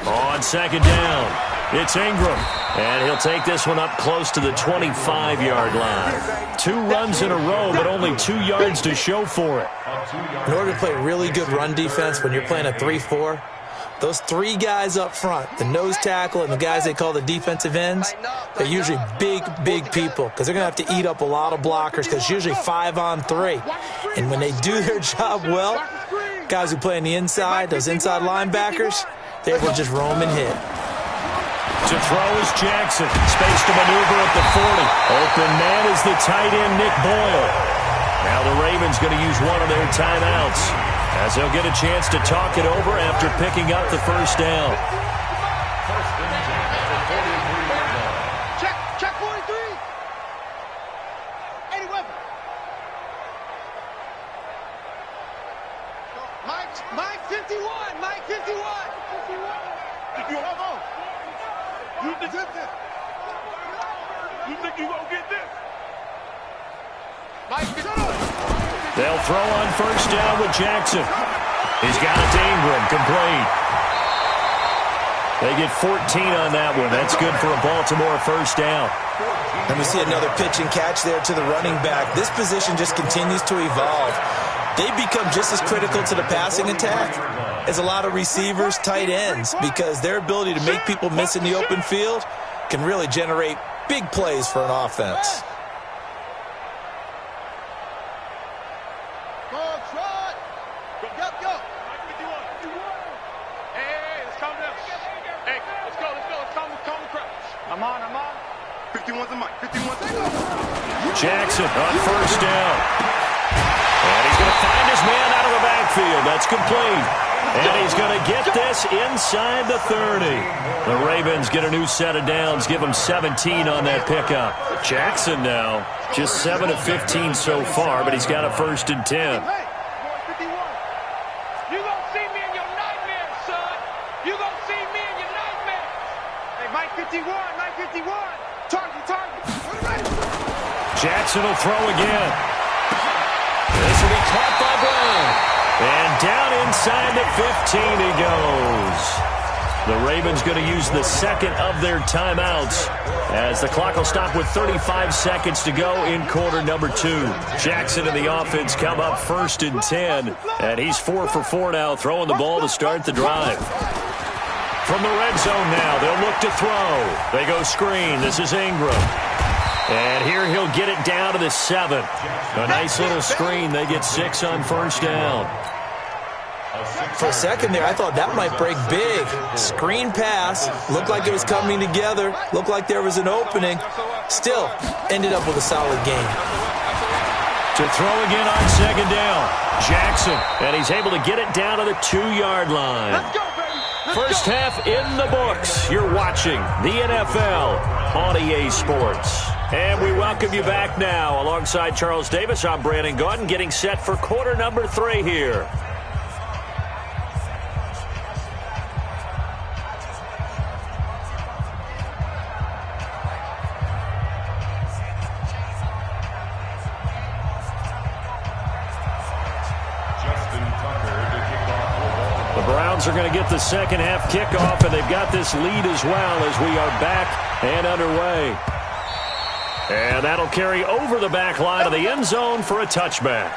A: On 2nd down, it's Ingram. And he'll take this one up close to the 25-yard line. 2 runs in a row, but only 2 yards to show for it.
D: In order to play really good run defense when you're playing a 3-4, those 3 guys up front, the nose tackle and the guys they call the defensive ends, they're usually big people because they're going to have to eat up a lot of blockers because it's usually 5 on 3. And when they do their job well, guys who play on the inside, those inside linebackers, they will just roam and hit.
A: To throw is Jackson. Space to maneuver at the 40. Open man is the tight end, Nick Boyle. Now the Ravens going to use one of their timeouts, as they'll get a chance to talk it over after picking up the first down.
C: Check 43. Eddie Weber. Mike 51. Mike 51.
E: You hold on. You think this? You think you gonna get this?
C: Mike 51.
A: They'll throw on first down with Jackson. He's got it to Ingram, complete. They get 14 on that one. That's good for a Baltimore first down.
D: And we see another pitch and catch there to the running back. This position just continues to evolve. They become just as critical to the passing attack as a lot of receivers, tight ends, because their ability to make people miss in the open field can really generate big plays for an offense.
A: Jackson on first down. And he's going to find his man out of the backfield. That's complete. And he's going to get this inside the 30. The Ravens get a new set of downs, give them 17 on that pickup. Jackson now just 7 of 15 so far, but he's got a 1st and 10. Jackson will throw again. This will be caught by Brown. And down inside the 15 he goes. The Ravens going to use the second of their timeouts as the clock will stop with 35 seconds to go in quarter number 2. Jackson and the offense come up 1st and 10. And he's 4 for 4 now, throwing the ball to start the drive. From the red zone now, they'll look to throw. They go screen. This is Ingram. And here he'll get it down to the 7. A nice little screen. They get 6 on first down.
D: For a second there, I thought that might break big. Screen pass. Looked like it was coming together. Looked like there was an opening. Still, ended up with a solid game.
A: To throw again on 2nd down. Jackson. And he's able to get it down to the 2-yard line. First half in the books. You're watching the NFL on EA Sports. And we welcome you back now. Alongside Charles Davis, I'm Brandon Gaudin, getting set for quarter number 3 here. The Browns are going to get the second half kickoff, and they've got this lead as well as we are back and underway. And that'll carry over the back line of the end zone for a touchback.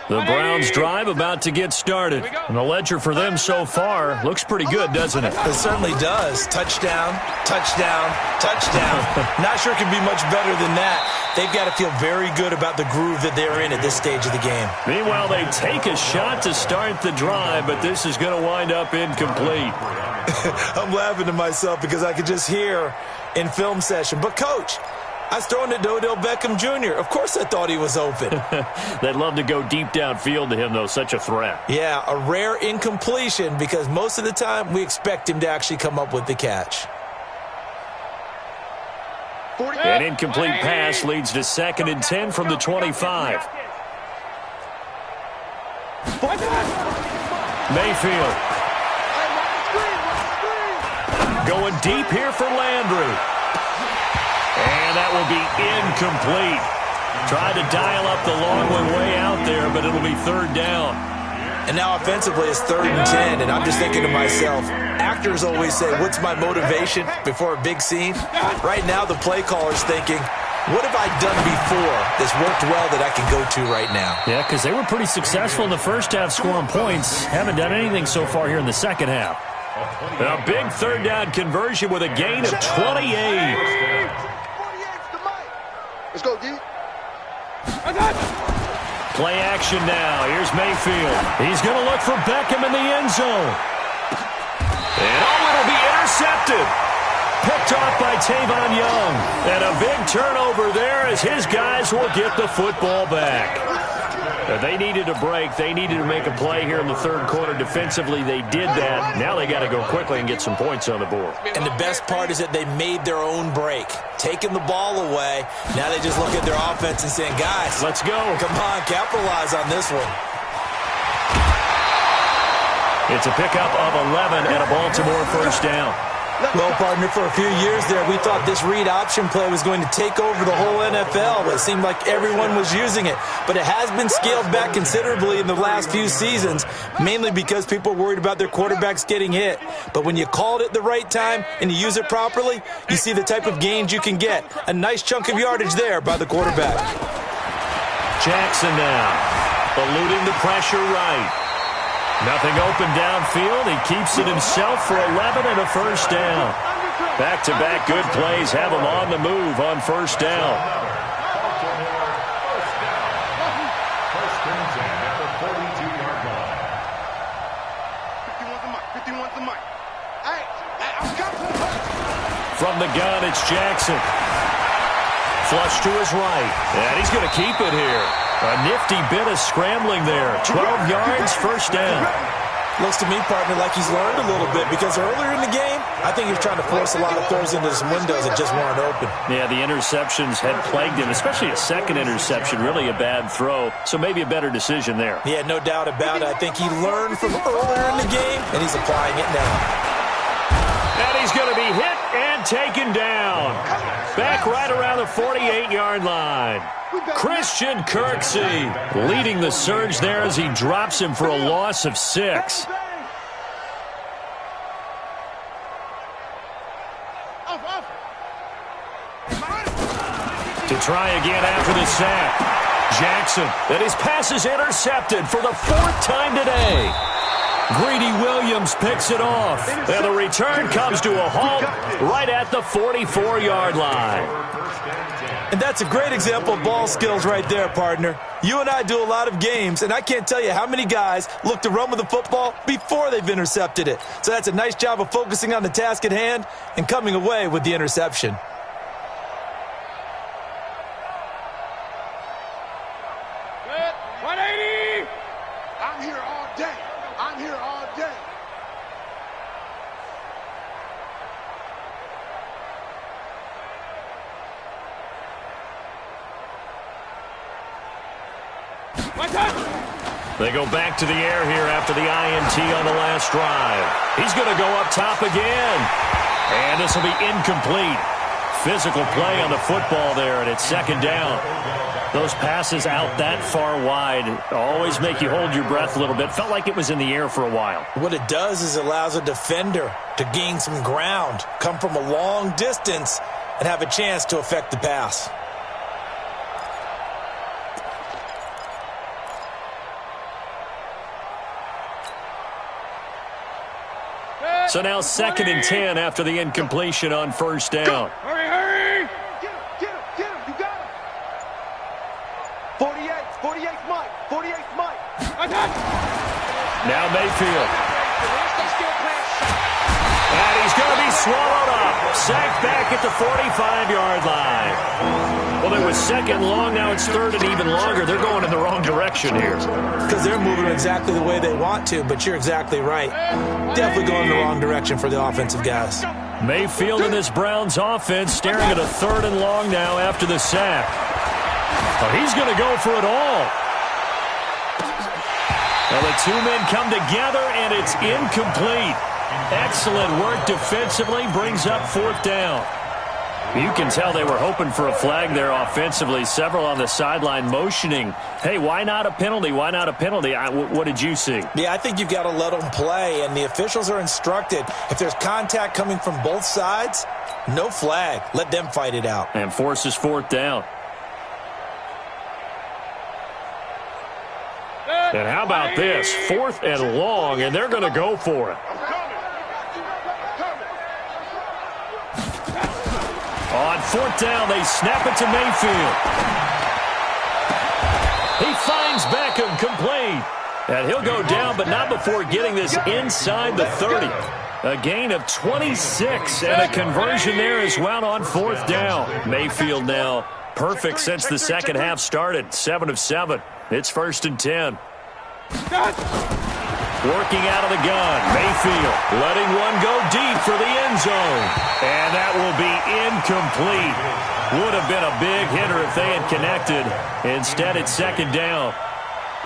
A: The Browns' drive about to get started. And the ledger for them so far looks pretty good, doesn't it?
D: It certainly does. Touchdown, touchdown, touchdown. Not sure it can be much better than that. They've got to feel very good about the groove that they're in at this stage of the game.
A: Meanwhile, they take a shot to start the drive, but this is going to wind up incomplete.
D: I'm laughing to myself because I could just hear in film session, but Coach, I was throwing it to Odell Beckham Jr. Of course I thought he was open.
A: They'd love to go deep downfield to him, though. Such a threat.
D: Yeah, a rare incompletion because most of the time we expect him to actually come up with the catch.
A: An incomplete pass leads to 2nd and 10 from the 25. Mayfield. Going deep here for Landry. And that will be incomplete. Tried to dial up the long one way out there, but it'll be 3rd down.
D: And now offensively it's 3rd and 10, and I'm just thinking to myself, actors always say, what's my motivation before a big scene? Right now the play caller's thinking, what have I done before that's worked well that I can go to right now?
A: Yeah, because they were pretty successful in the first half scoring points. Haven't done anything so far here in the second half. A big 3rd down conversion with a gain of 28.
C: Let's go, D.
A: Play action now. Here's Mayfield. He's going to look for Beckham in the end zone. And it'll be intercepted. Picked off by Tavon Young. And a big turnover there as his guys will get the football back. They needed a break. They needed to make a play here in the 3rd quarter. Defensively, they did that. Now they got to go quickly and get some points on the board.
D: And the best part is that they made their own break. Taking the ball away. Now they just look at their offense and saying, guys,
A: let's go.
D: Come on, capitalize on this one.
A: It's a pickup of 11 and a Baltimore 1st down.
D: Well, partner, for a few years there, we thought this read option play was going to take over the whole NFL. It seemed like everyone was using it. But it has been scaled back considerably in the last few seasons, mainly because people are worried about their quarterbacks getting hit. But when you call it at the right time and you use it properly, you see the type of gains you can get. A nice chunk of yardage there by the quarterback.
A: Jackson now, eluding the pressure right. Nothing open downfield. He keeps it himself for 11 and a 1st down. Back-to-back good plays have him on the move on 1st down.
B: First and 10 at the 42-yard line.
C: 51's the mic. Hey, I'm coming.
A: From the gun, it's Jackson. Flush to his right. And he's going to keep it here. A nifty bit of scrambling there. 12 yards, 1st down.
D: Looks to me, partner, like he's learned a little bit because earlier in the game, I think he was trying to force a lot of throws into some windows that just weren't open.
A: Yeah, the interceptions had plagued him, especially a 2nd interception, really a bad throw. So maybe a better decision there.
D: Yeah, no doubt about it. I think he learned from earlier in the game, and he's applying it now.
A: And he's going to be hit and taken down. Back right around the 48-yard line. Christian Kirksey leading the surge there as he drops him for a loss of 6. To try again after the sack. Jackson, and his pass is intercepted for the 4th time today. Greedy Williams picks it off, and the return comes to a halt right at the 44-yard line.
D: And that's a great example of ball skills right there, partner. You and I do a lot of games, and I can't tell you how many guys look to run with the football before they've intercepted it. So that's a nice job of focusing on the task at hand and coming away with the interception.
C: I'm here all day. I'm here all day.
A: They go back to the air here after the INT on the last drive. He's going to go up top again. And this will be incomplete. Physical play on the football there, and it's 2nd down. Those passes out that far wide always make you hold your breath a little bit. Felt like it was in the air for a while.
D: What it does is it allows a defender to gain some ground, come from a long distance, and have a chance to affect the pass.
A: So now 2nd and 10 after the incompletion on first down.
C: Hurry! Get him! You got him! 48's Mike. 48's Mike.
A: Now Mayfield. And he's going to be swallowed up. Sacked back at the 45-yard line. Well, it was 2nd long. Now it's 3rd and even longer. They're going in the wrong direction here.
D: Because they're moving exactly the way they want to, but you're exactly right. Definitely going in the wrong direction for the offensive guys.
A: Mayfield in this Browns offense staring at a 3rd and long now after the sack. Oh, he's going to go for it all. Well, the two men come together, and it's incomplete. Excellent work defensively, brings up 4th down. You can tell they were hoping for a flag there offensively. Several on the sideline motioning, hey, why not a penalty? Why not a penalty? What did you see?
D: Yeah, I think you've got to let them play, and the officials are instructed. If there's contact coming from both sides, no flag. Let them fight it out.
A: And forces 4th down. And how about this? 4th and long, and they're going to go for it. On 4th down, they snap it to Mayfield. He finds Beckham complete. And he'll go down, but not before getting this inside the 30. A gain of 26 and a conversion there as well on 4th down. Mayfield now perfect since the second half started. 7 of 7. It's 1st and 10. Working out of the gun, Mayfield letting one go deep for the end zone. And that will be incomplete. Would have been a big hitter if they had connected. Instead, it's 2nd down.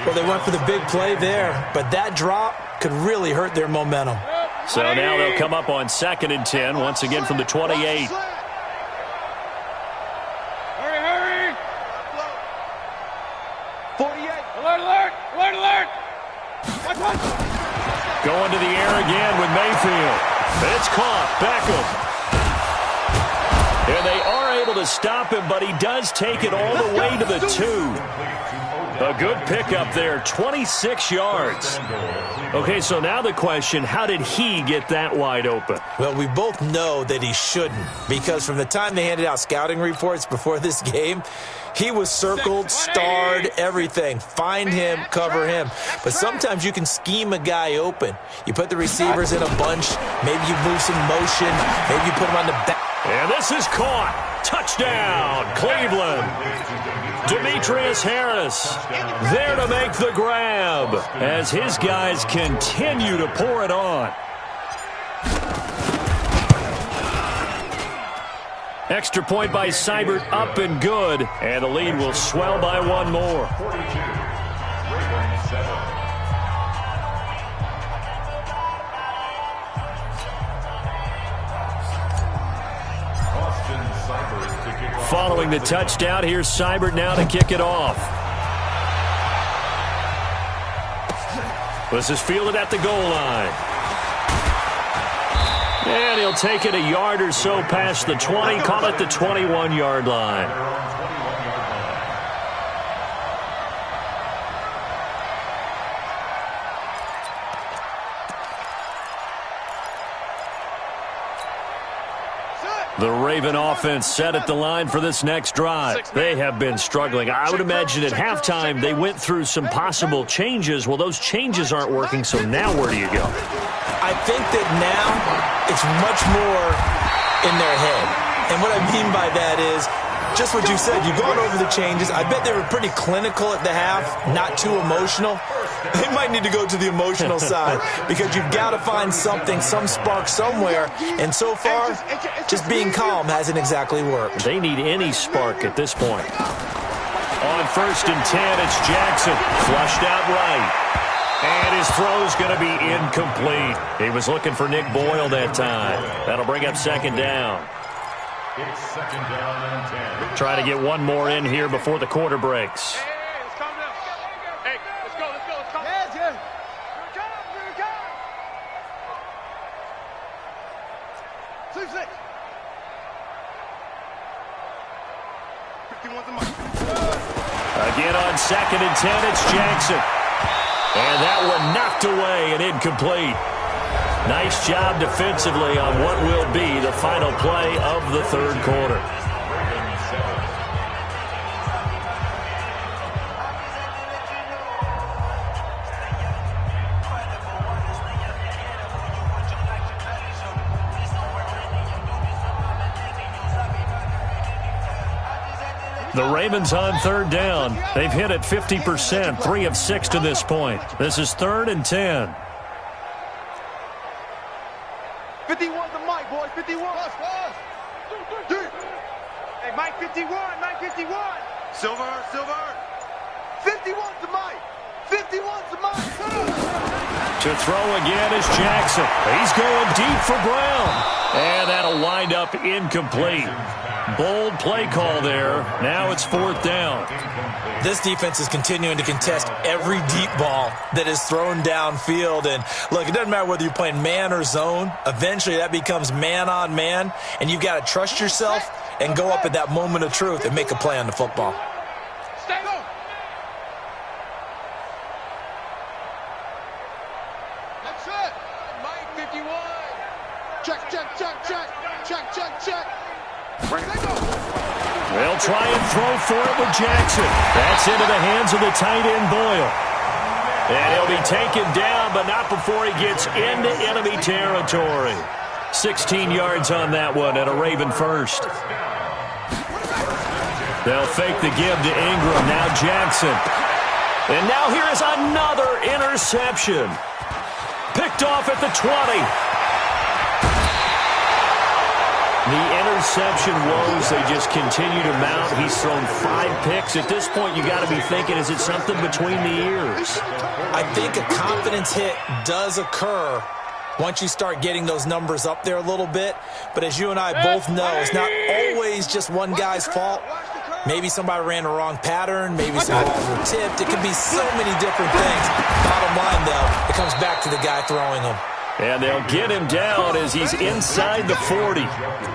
D: Well, they went for the big play there, but that drop could really hurt their momentum.
A: So now they'll come up on 2nd and 10, once again from the 28.
C: Hurry! 48. Alert!
A: Going to the air again with Mayfield. It's caught. Beckham. And they are able to stop him, but he does take it all the way to the 2. A good pickup there, 26 yards. Okay, so now the question, how did he get that wide open?
D: Well, we both know that he shouldn't, because from the time they handed out scouting reports before this game, he was circled, starred, everything. Find him, cover him. But sometimes you can scheme a guy open. You put the receivers in a bunch. Maybe you move some motion. Maybe you put him on the back.
A: And this is caught. Touchdown, Cleveland. Demetrius Harris there to make the grab as his guys continue to pour it on. Extra point by Seibert, up and good. And the lead will swell by one more.
B: 42, Ravens 7. Austin Seibert to kick off.
A: Following the touchdown, here's Seibert now to kick it off. This is fielded at the goal line. And he'll take it a yard or so past the 20, call it the 21-yard line. The Raven offense set at the line for this next drive. They have been struggling. I would imagine at halftime they went through some possible changes. Well, those changes aren't working, so now where do you go?
D: I think that now it's much more in their head. And what I mean by that is just what you said. You've gone over the changes. I bet they were pretty clinical at the half, not too emotional. They might need to go to the emotional side because you've got to find something, some spark somewhere. And so far, just being calm hasn't exactly worked.
A: They need any spark at this point. On 1st and 10, it's Jackson. Flushed out right. And his throw's going to be incomplete. He was looking for Nick Boyle that time. That'll bring up 2nd down.
B: It's 2nd down and 10.
A: Try to get one more in here before the quarter breaks.
C: Hey, let's calm down. Hey, let's go. Let's calm down. Here we go. 2-6. 51's a mark.
A: Again on 2nd and 10, it's Jackson. And that one knocked away and incomplete. Nice job defensively on what will be the final play of the third quarter. The Ravens on third down. They've hit it 50%, 3 of 6 to this point. This is 3rd and 10.
C: 51 to Mike, boys. 51. Hey, Mike 51. Mike 51. Silver. 51 to Mike. 51 to Mike.
A: To throw again is Jackson. He's going deep for Brown. And that'll wind up incomplete. Bold play call there. Now it's 4th down.
D: This defense is continuing to contest every deep ball that is thrown downfield. And look, it doesn't matter whether you're playing man or zone. Eventually that becomes man on man. And you've got to trust yourself and go up at that moment of truth and make a play on the football.
C: Stay low. That's it. Mike 51. Check.
A: They'll try and throw for it with Jackson. That's into the hands of the tight end, Boyle. And he'll be taken down, but not before he gets into enemy territory. 16 yards on that one and a Raven first. They'll fake the give to Ingram. Now Jackson. And now here is another interception. Picked off at the 20. The interception woes, they just continue to mount. He's thrown 5 picks. At this point, you got to be thinking, is it something between the ears?
D: I think a confidence hit does occur once you start getting those numbers up there a little bit. But as you and I both know, it's not always just one guy's fault. Maybe somebody ran the wrong pattern. Maybe some balls were tipped. It could be so many different things. Bottom line, though, it comes back to the guy throwing them.
A: And they'll get him down as he's inside the 40.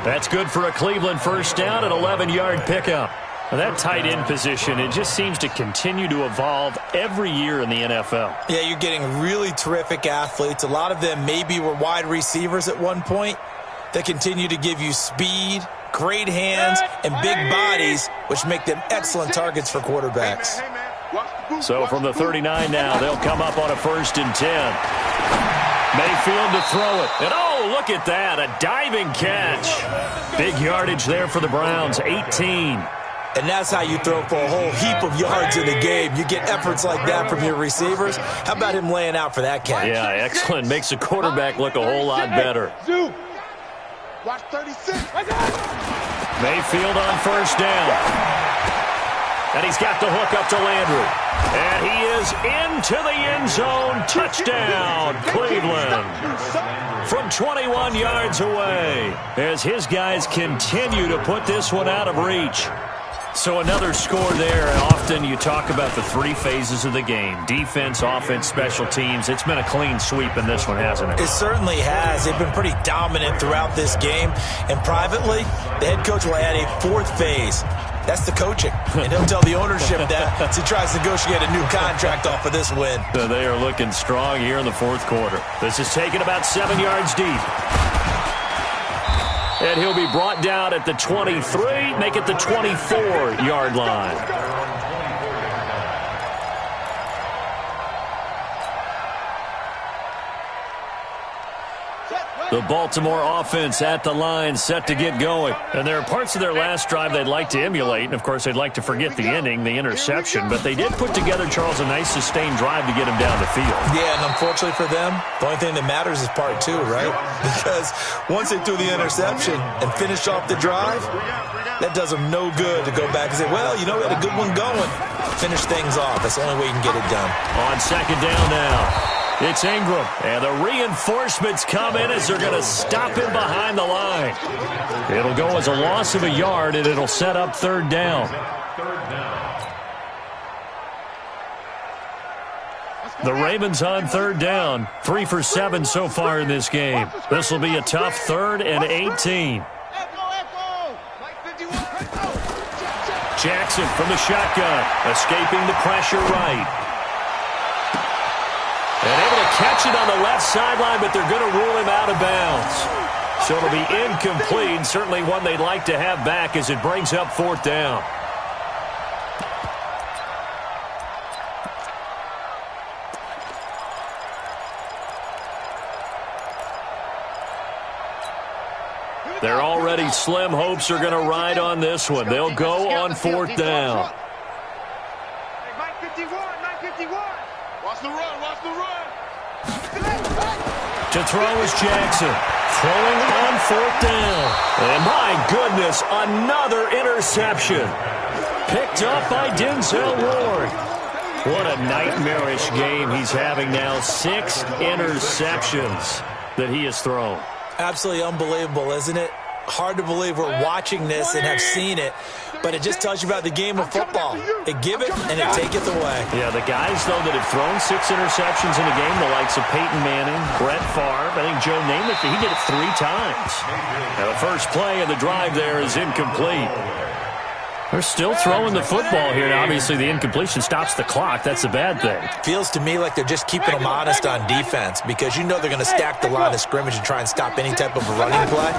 A: That's good for a Cleveland first down, an 11-yard pickup. Now that tight end position, it just seems to continue to evolve every year in the NFL.
D: Yeah, you're getting really terrific athletes. A lot of them maybe were wide receivers at one point. They continue to give you speed, great hands, and big bodies, which make them excellent targets for quarterbacks.
A: So from the 39 now, they'll come up on a 1st and 10. Mayfield to throw it. And oh, look at that, a diving catch. Big yardage there for the Browns, 18.
D: And that's how you throw for a whole heap of yards in the game. You get efforts like that from your receivers. How about him laying out for that catch?
A: Yeah, excellent. Makes the quarterback look a whole lot better.
C: Watch 36.
A: Mayfield on 1st down. And he's got the hook up to Landry. And he is into the end zone. Touchdown, Cleveland. From 21 yards away, as his guys continue to put this one out of reach. So another score there. Often you talk about the 3 phases of the game. Defense, offense, special teams. It's been a clean sweep in this one, hasn't it?
D: It certainly has. They've been pretty dominant throughout this game. And privately, the head coach will add a 4th phase. That's the coaching. And he'll tell the ownership that as he tries to negotiate a new contract off of this win.
A: So they are looking strong here in the 4th quarter. This is taken about 7 yards deep. And he'll be brought down at the 23, make it the 24-yard line. The Baltimore offense at the line, set to get going. And there are parts of their last drive they'd like to emulate. And, of course, they'd like to forget the ending, the interception. But they did put together, Charles, a nice sustained drive to get him down the field. Yeah, and unfortunately for them, the only thing that matters is part 2, right? Because once they threw the interception and finished off the drive, that does them no good to go back and say, well, you know, we had a good one going. Finish things off. That's the only way you can get it done. On 2nd down now. It's Ingram, and the reinforcements come in as they're going to stop him behind the line. It'll go as a loss of a yard, and it'll set up 3rd down. The Ravens on 3rd down, 3 for 7 so far in this game. This will be a tough 3rd and 18. Jackson from the shotgun, escaping the pressure right. And able to catch it on the left sideline, but they're going to rule him out of bounds. So it'll be incomplete, certainly one they'd like to have back as it brings up 4th down. Their already slim hopes are going to ride on this one. They'll go on 4th down.
C: Mike 51, Mike 51. Watch the run, watch the run.
A: To throw is Jackson. Throwing on 4th down. And my goodness, another interception. Picked up by Denzel Ward. What a nightmarish game he's having now. 6 interceptions that he has thrown.
D: Absolutely unbelievable, isn't it? Hard to believe we're watching this and have seen it, but it just tells you about the game of football. It give it and it taketh away.
A: Yeah, the guys, though, that have thrown 6 interceptions in a game, the likes of Peyton Manning, Brett Favre, I think Joe Namath, he did it 3 times. Now, the first play of the drive there is incomplete. They're still throwing the football here. Now, obviously, the incompletion stops the clock. That's a bad thing.
D: Feels to me like they're just keeping them honest on defense because you know they're going to stack the line of scrimmage and try and stop any type of a running play.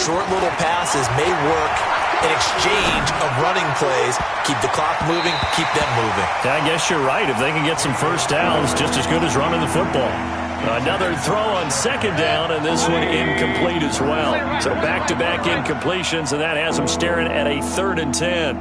D: Short little passes may work in exchange of running plays. Keep the clock moving, keep them moving.
A: I guess you're right. If they can get some first downs, just as good as running the football. Another throw on 2nd down, and this one incomplete as well. So back-to-back incompletions, and that has them staring at a 3rd and 10.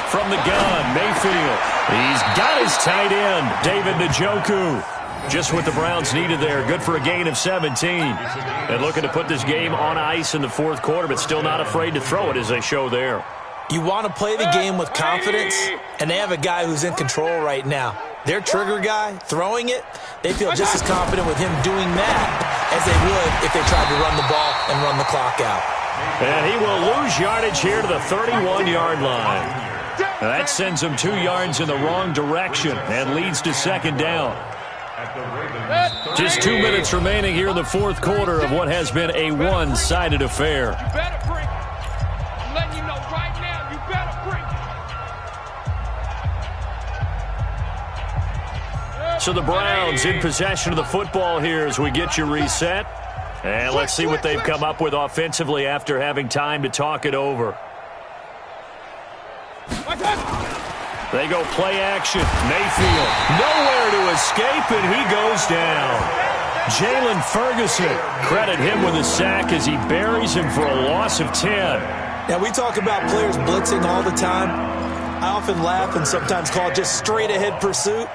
A: From the gun, Mayfield. He's got his tight end, David Njoku. Just what the Browns needed there. Good for a gain of 17. And looking to put this game on ice in the 4th quarter, but still not afraid to throw it as they show there.
D: You want to play the game with confidence, and they have a guy who's in control right now. Their trigger guy, throwing it, they feel just as confident with him doing that as they would if they tried to run the ball and run the clock out.
A: And he will lose yardage here to the 31-yard line. Now that sends him 2 yards in the wrong direction and leads to 2nd down. Just 2 minutes remaining here in the 4th quarter of what has been a one-sided affair.
C: You better bring it. I'm letting you know right now, you better bring it.
A: So the Browns in possession of the football here as we get you reset. And let's see what they've come up with offensively after having time to talk it over. They go play action. Mayfield nowhere to escape, and he goes down. Jalen Ferguson, credit him with a sack as he buries him for a loss of 10.
D: Now, we talk about players blitzing all the time. I often laugh and sometimes call it just straight-ahead pursuit.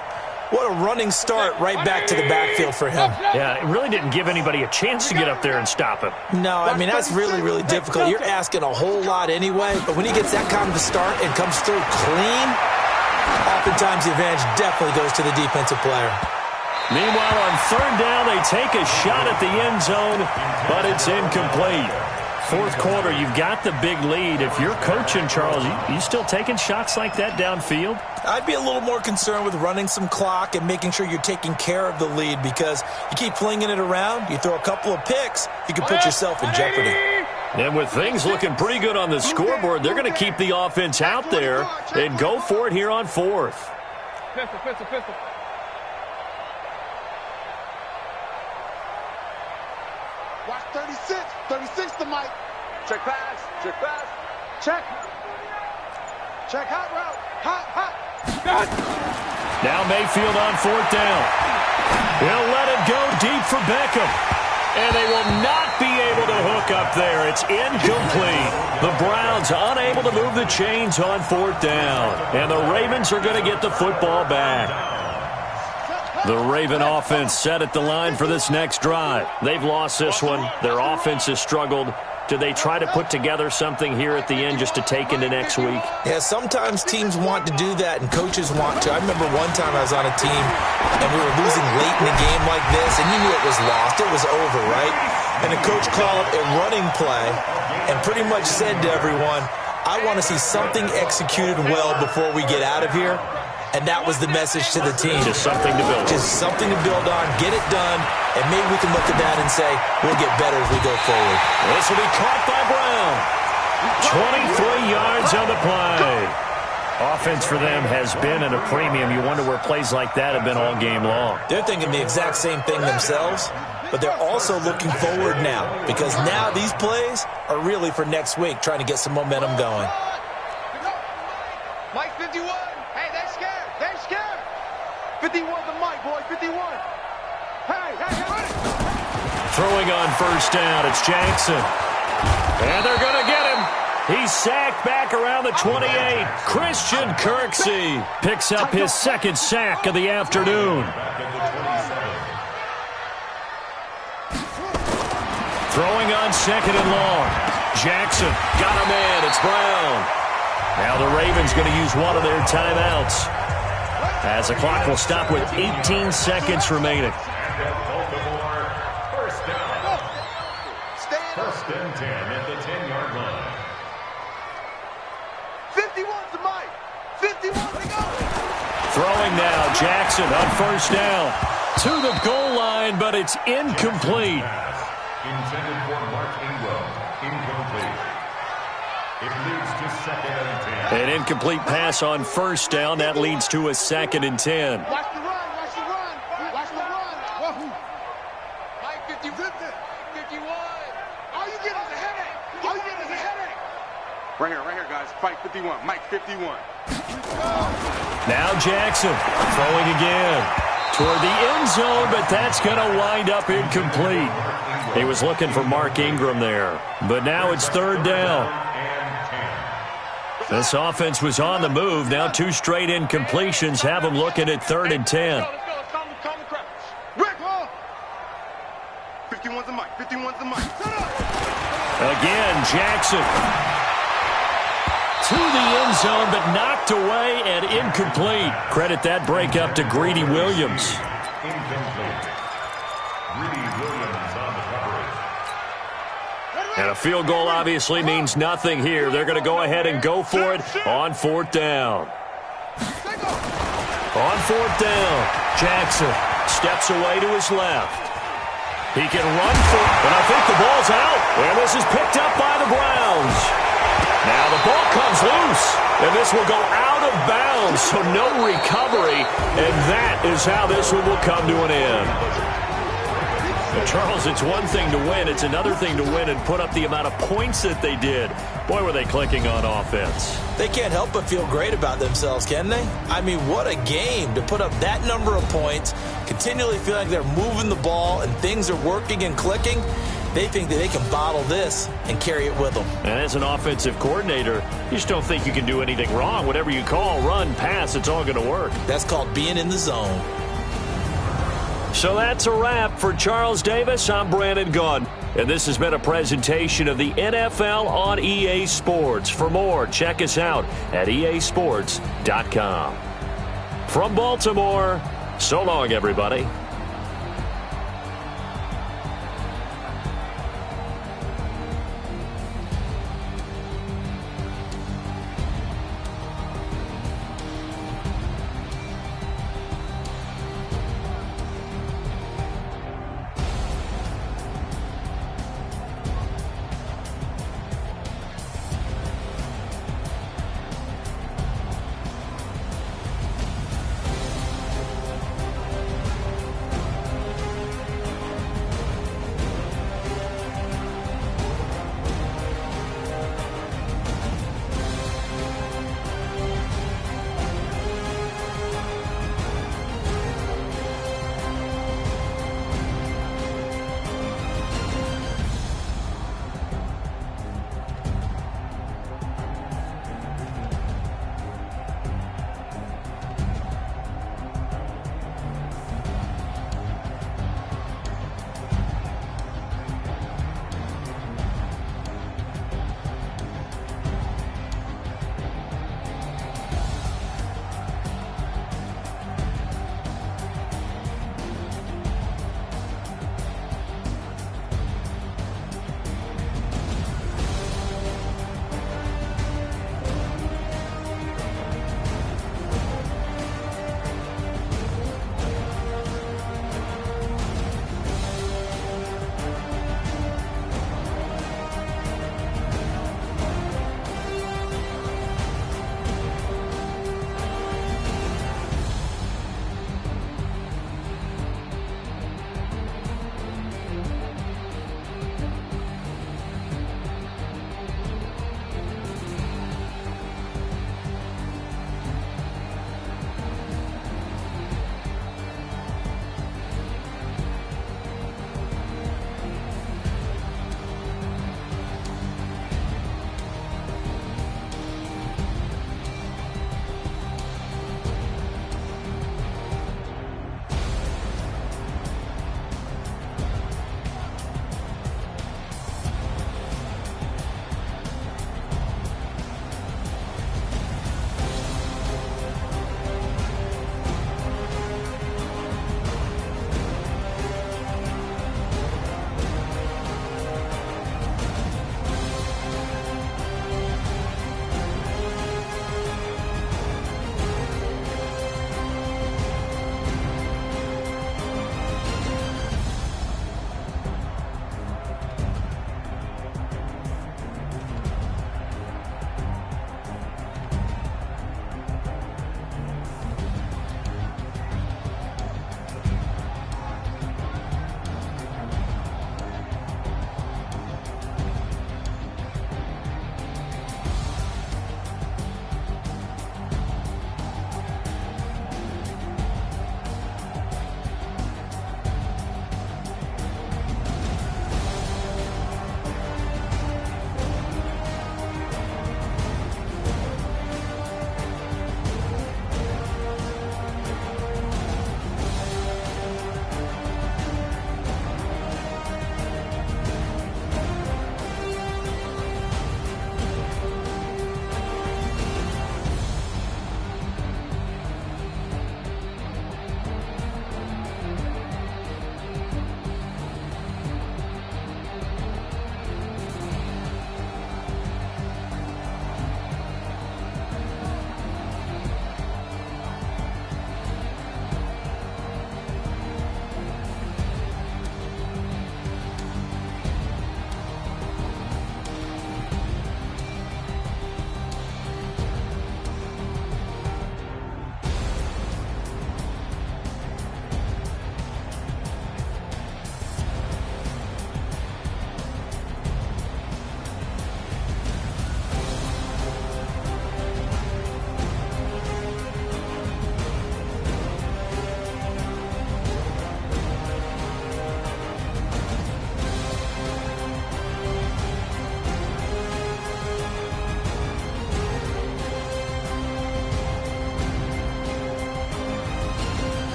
D: What a running start right back to the backfield for him.
A: Yeah, it really didn't give anybody a chance to get up there and stop him.
D: No, I mean, that's really, really difficult. You're asking a whole lot anyway, but when he gets that kind of a start and comes through clean, oftentimes the advantage definitely goes to the defensive player.
A: Meanwhile, on 3rd down, they take a shot at the end zone, but it's incomplete. 4th quarter, you've got the big lead. If you're coaching, Charles, you still taking shots like that downfield?
D: I'd be a little more concerned with running some clock and making sure you're taking care of the lead because you keep flinging it around, you throw a couple of picks, you can put yourself in jeopardy.
A: And with things looking pretty good on the scoreboard, they're going to keep the offense out there and go for it here on 4th.
C: Pistol, pistol, pistol. Watch 36. 36 to Mike. Check pass. Check pass. Check. Check hot route. Hot, hot.
A: Now Mayfield on 4th down. He'll let it go deep for Beckham. And they will not be able to hook up there. It's incomplete. The Browns unable to move the chains on 4th down. And the Ravens are going to get the football back. The Raven offense set at the line for this next drive. They've lost this one. Their offense has struggled. Do they try to put together something here at the end just to take into next week?
D: Yeah, sometimes teams want to do that and coaches want to. I remember one time I was on a team and we were losing late in a game like this and you knew it was lost. It was over, right? And the coach called a running play and pretty much said to everyone, I want to see something executed well before we get out of here. And that was the message to the team.
A: Just something to build on.
D: Just something to build on, get it done, and maybe we can look at that and say, we'll get better as we go forward.
A: This will be caught by Brown. 23 yards on the play. Offense for them has been at a premium. You wonder where plays like that have been all game long.
D: They're thinking the exact same thing themselves, but they're also looking forward now because now these plays are really for next week, trying to get some momentum going.
C: Mike 51. Hey, they're scared. They're scared. 51's the Mike, boy. 51. Hey.
A: Throwing on first down, it's Jackson. And they're going to get him. He's sacked back around the 28. Christian Kirksey picks up his second sack of the afternoon. Throwing on second and long. Jackson got a man. It's Brown. Now the Ravens going to use one of their timeouts as the clock will stop with 18 seconds remaining.
B: First and 10 at the 10-yard line.
C: 51's the Mike. 51 to go.
A: Throwing now, Jackson on first down to the goal line, but it's incomplete.
B: Intended for Mark Ingram. Incomplete. It leads to second and 10.
A: An incomplete pass on first down. That leads to a second and 10.
C: Watch the run. Watch the run. Watch the run. Mike 50. 51. All you get is a headache. All you get is a headache. Right here, guys. Fight 51. Mike 51.
A: Now Jackson throwing again toward the end zone, but that's going to wind up incomplete. He was looking for Mark Ingram there, but now it's third down. This offense was on the move. Now two straight incompletions have them looking at third and 10.
C: Let's go. Calm the crowd. Rick, 51's the Mike. 51's the Mike.
A: Again, Jackson to the end zone, but knocked away and incomplete. Credit that break up to Greedy Williams.
B: Incomplete. Greedy Williams on the coverage.
A: And a field goal obviously means nothing here. They're going to go ahead and go for it on fourth down. On fourth down, Jackson steps away to his left. He can run for it, but I think the ball's out. And this is picked up by the Browns. Now the ball comes loose, and this will go out of bounds, so no recovery, and that is how this one will come to an end. But Charles, it's one thing to win. It's another thing to win and put up the amount of points that they did. Boy, were they clicking on offense.
D: They can't help but feel great about themselves, can they? I mean, what a game to put up that number of points, continually feel like they're moving the ball and things are working and clicking. They think that they can bottle this and carry it with them.
A: And as an offensive coordinator, you just don't think you can do anything wrong. Whatever you call, run, pass, it's all going to work.
D: That's called being in the zone.
A: So that's a wrap for Charles Davis. I'm Brandon Gunn, and this has been a presentation of the NFL on EA Sports. For more, check us out at easports.com. From Baltimore, so long, everybody.